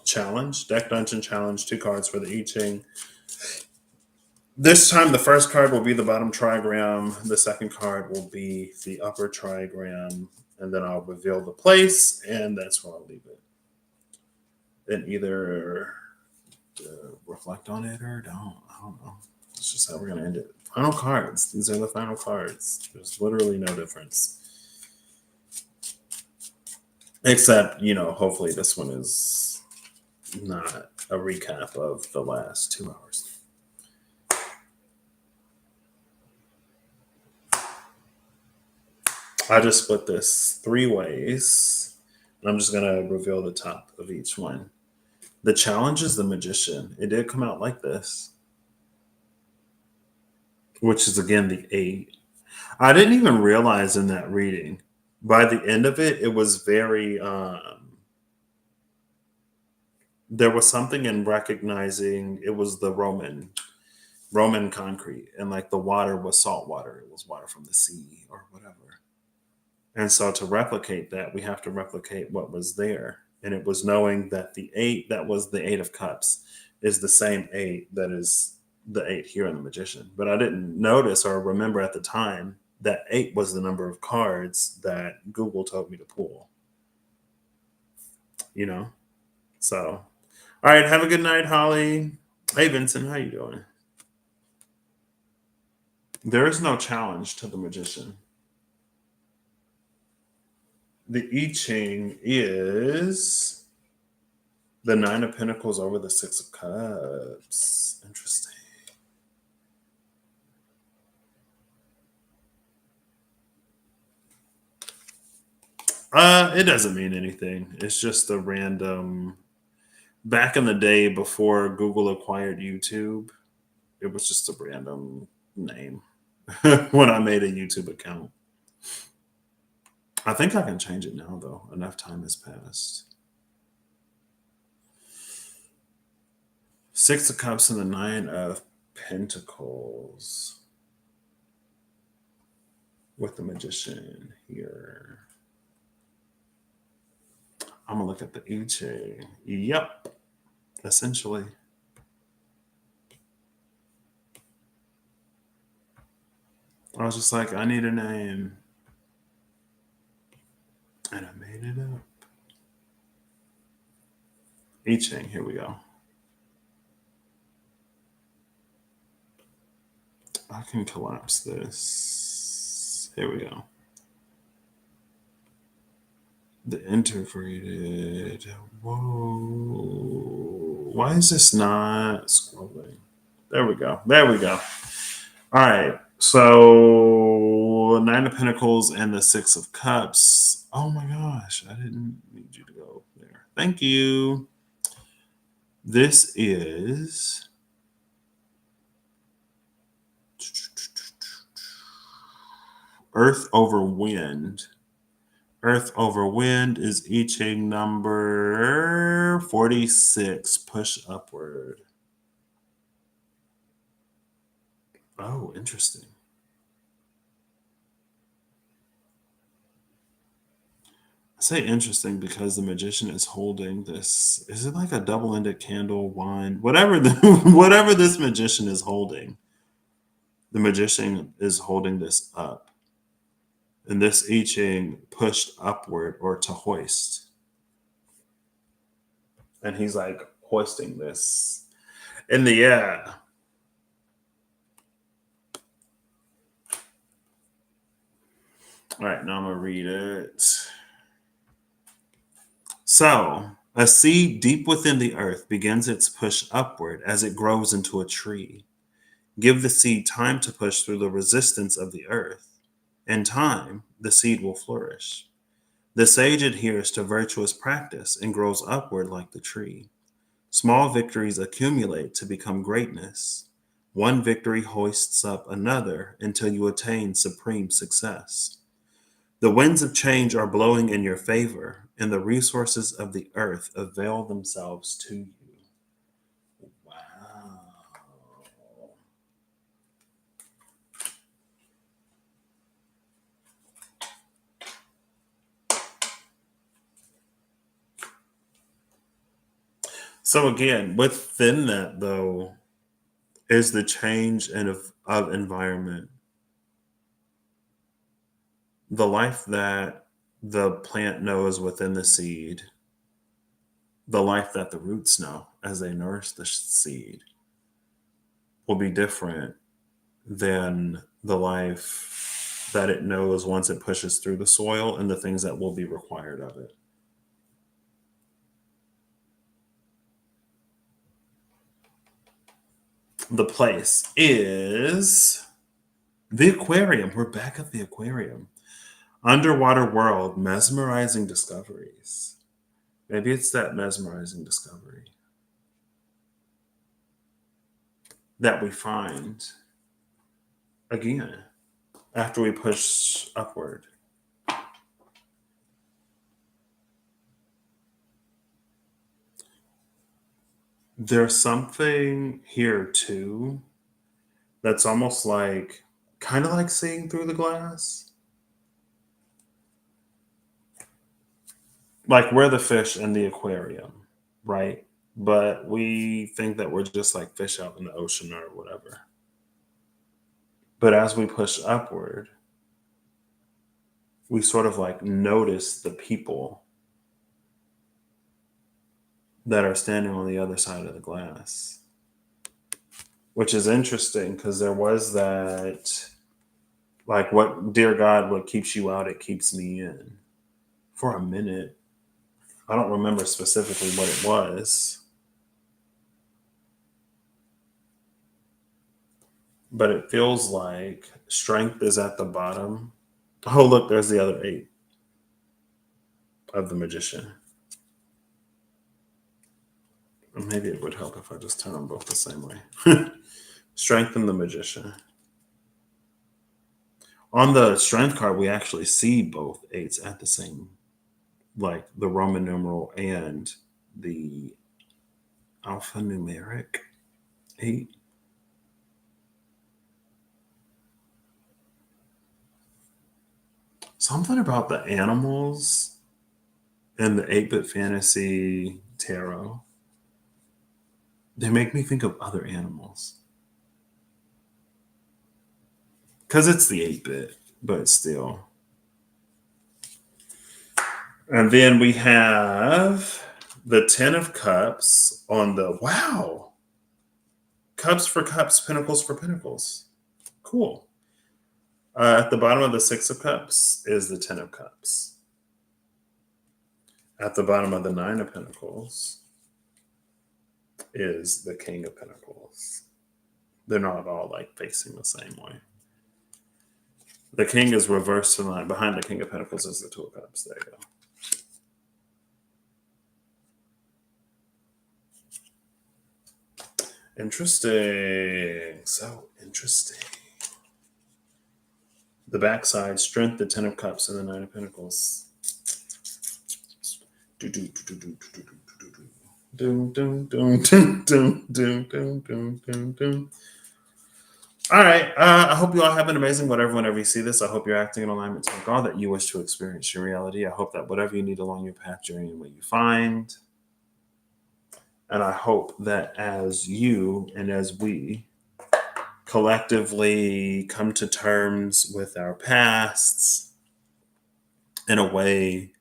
challenge, deck dungeon challenge. Two cards for the I Ching. This time, the first card will be the bottom trigram. The second card will be the upper trigram, and then I'll reveal the place, and that's where I'll leave it. And either reflect on it or don't. I don't know. It's just how we're gonna end it. Final cards. These are the final cards. There's literally no difference. Except, hopefully this one is not a recap of the last 2 hours. I just split this 3 ways. And I'm just going to reveal the top of each one. The challenge is the magician. It did come out like this, which is again the 8. I didn't even realize in that reading. By the end of it, it was very. There was something in recognizing it was the Roman concrete, and like the water was salt water. It was water from the sea or whatever. And so to replicate that, we have to replicate what was there. And it was knowing that the 8 that was the 8 of cups is the same 8 that is the 8 here in the magician. But I didn't notice or remember at the time that 8 was the number of cards that Google told me to pull. You know? So, all right, have a good night, Holly. Hey Vincent, how you doing? There is no challenge to the magician. The I Ching is the 9 of Pentacles over the 6 of Cups. Interesting. It doesn't mean anything. It's just a random. Back in the day before Google acquired YouTube, it was just a random name when I made a YouTube account. I think I can change it now, though. Enough time has passed. 6 of Cups and the 9 of Pentacles with the Magician here. I'm gonna look at the I Ching. Yep, essentially. I was just like, I need a name. And I made it up. I Ching, here we go. I can collapse this. Here we go. The integrated. Whoa. Why is this not scrolling? There we go. There we go. All right. So 9 of Pentacles and the 6 of Cups. Oh my gosh. I didn't need you to go there. Thank you. This is Earth over Wind. Earth over Wind is I Ching number 46. Push upward. Oh, interesting. I say interesting because the magician is holding this. Is it like a double-ended candle, wine, whatever whatever this magician is holding? The magician is holding this up, and this I Ching pushed upward or to hoist, and he's like hoisting this in the air. All right, now I'm gonna read it. So, a seed deep within the earth begins its push upward as it grows into a tree. Give the seed time to push through the resistance of the earth. In time, the seed will flourish. The sage adheres to virtuous practice and grows upward like the tree. Small victories accumulate to become greatness. One victory hoists up another until you attain supreme success. The winds of change are blowing in your favor, and the resources of the earth avail themselves to you. Wow. So, again, within that, though, is the change of environment. The life that the plant knows within the seed, the life that the roots know as they nourish the seed, will be different than the life that it knows once it pushes through the soil and the things that will be required of it. The place is the aquarium. We're back at the aquarium. Underwater world, mesmerizing discoveries. Maybe it's that mesmerizing discovery that we find again after we push upward. There's something here too that's almost like kind of like seeing through the glass. Like we're the fish in the aquarium, right? But we think that we're just like fish out in the ocean or whatever. But as we push upward, we sort of like notice the people that are standing on the other side of the glass, which is interesting because there was that, like, what, dear God, what keeps you out, it keeps me in for a minute. I don't remember specifically what it was, but it feels like strength is at the bottom. Oh, look, there's the other eight of the magician. Maybe it would help if I just turn them both the same way. Strength and the magician. On the strength card, we actually see both eights at the same, like the Roman numeral and the alphanumeric eight. Something about the animals and the 8-bit fantasy tarot. They make me think of other animals. Because it's the 8-bit, but still. And then we have the 10 of Cups on the, wow, Cups for Cups, Pentacles for Pentacles. Cool. At the bottom of the 6 of Cups is the 10 of Cups. At the bottom of the 9 of Pentacles is the King of Pentacles. They're not all like facing the same way. The King is reversed to the 9. Behind the King of Pentacles is the 2 of Cups. There you go. Interesting. So interesting. The backside, Strength, the 10 of Cups, and the 9 of Pentacles. All right. I hope you all have an amazing whatever whenever you see this. I hope you're acting in alignment to God that you wish to experience your reality. I hope that whatever you need along your path, journey, and what you find. And I hope that as you and as we collectively come to terms with our pasts in a way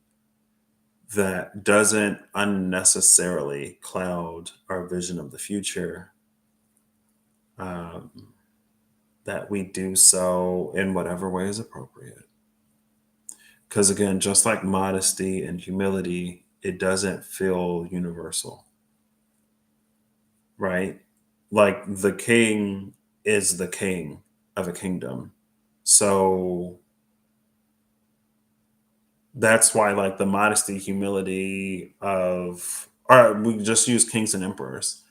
that doesn't unnecessarily cloud our vision of the future, that we do so in whatever way is appropriate. Because again, just like modesty and humility, it doesn't feel universal, right? Like the king is the king of a kingdom. So that's why, like, the modesty, humility of, or we just use kings and emperors.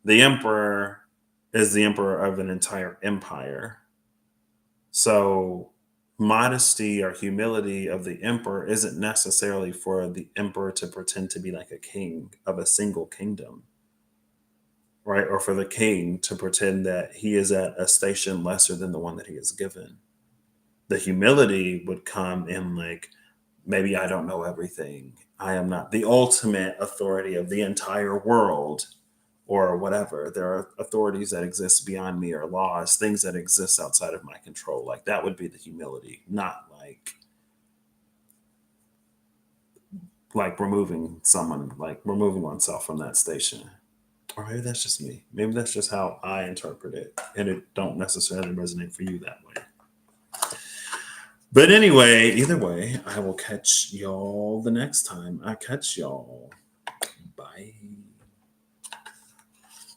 The emperor is the emperor of an entire empire. So modesty or humility of the emperor isn't necessarily for the emperor to pretend to be like a king of a single kingdom, right? Or for the king to pretend that he is at a station lesser than the one that he is given. The humility would come in like, maybe I don't know everything. I am not the ultimate authority of the entire world or whatever. There are authorities that exist beyond me or laws, things that exist outside of my control. Like that would be the humility, not like removing oneself from that station. Or maybe that's just me. Maybe that's just how I interpret it. And it don't necessarily resonate for you that way. But anyway, either way, I will catch y'all the next time I catch y'all. Bye.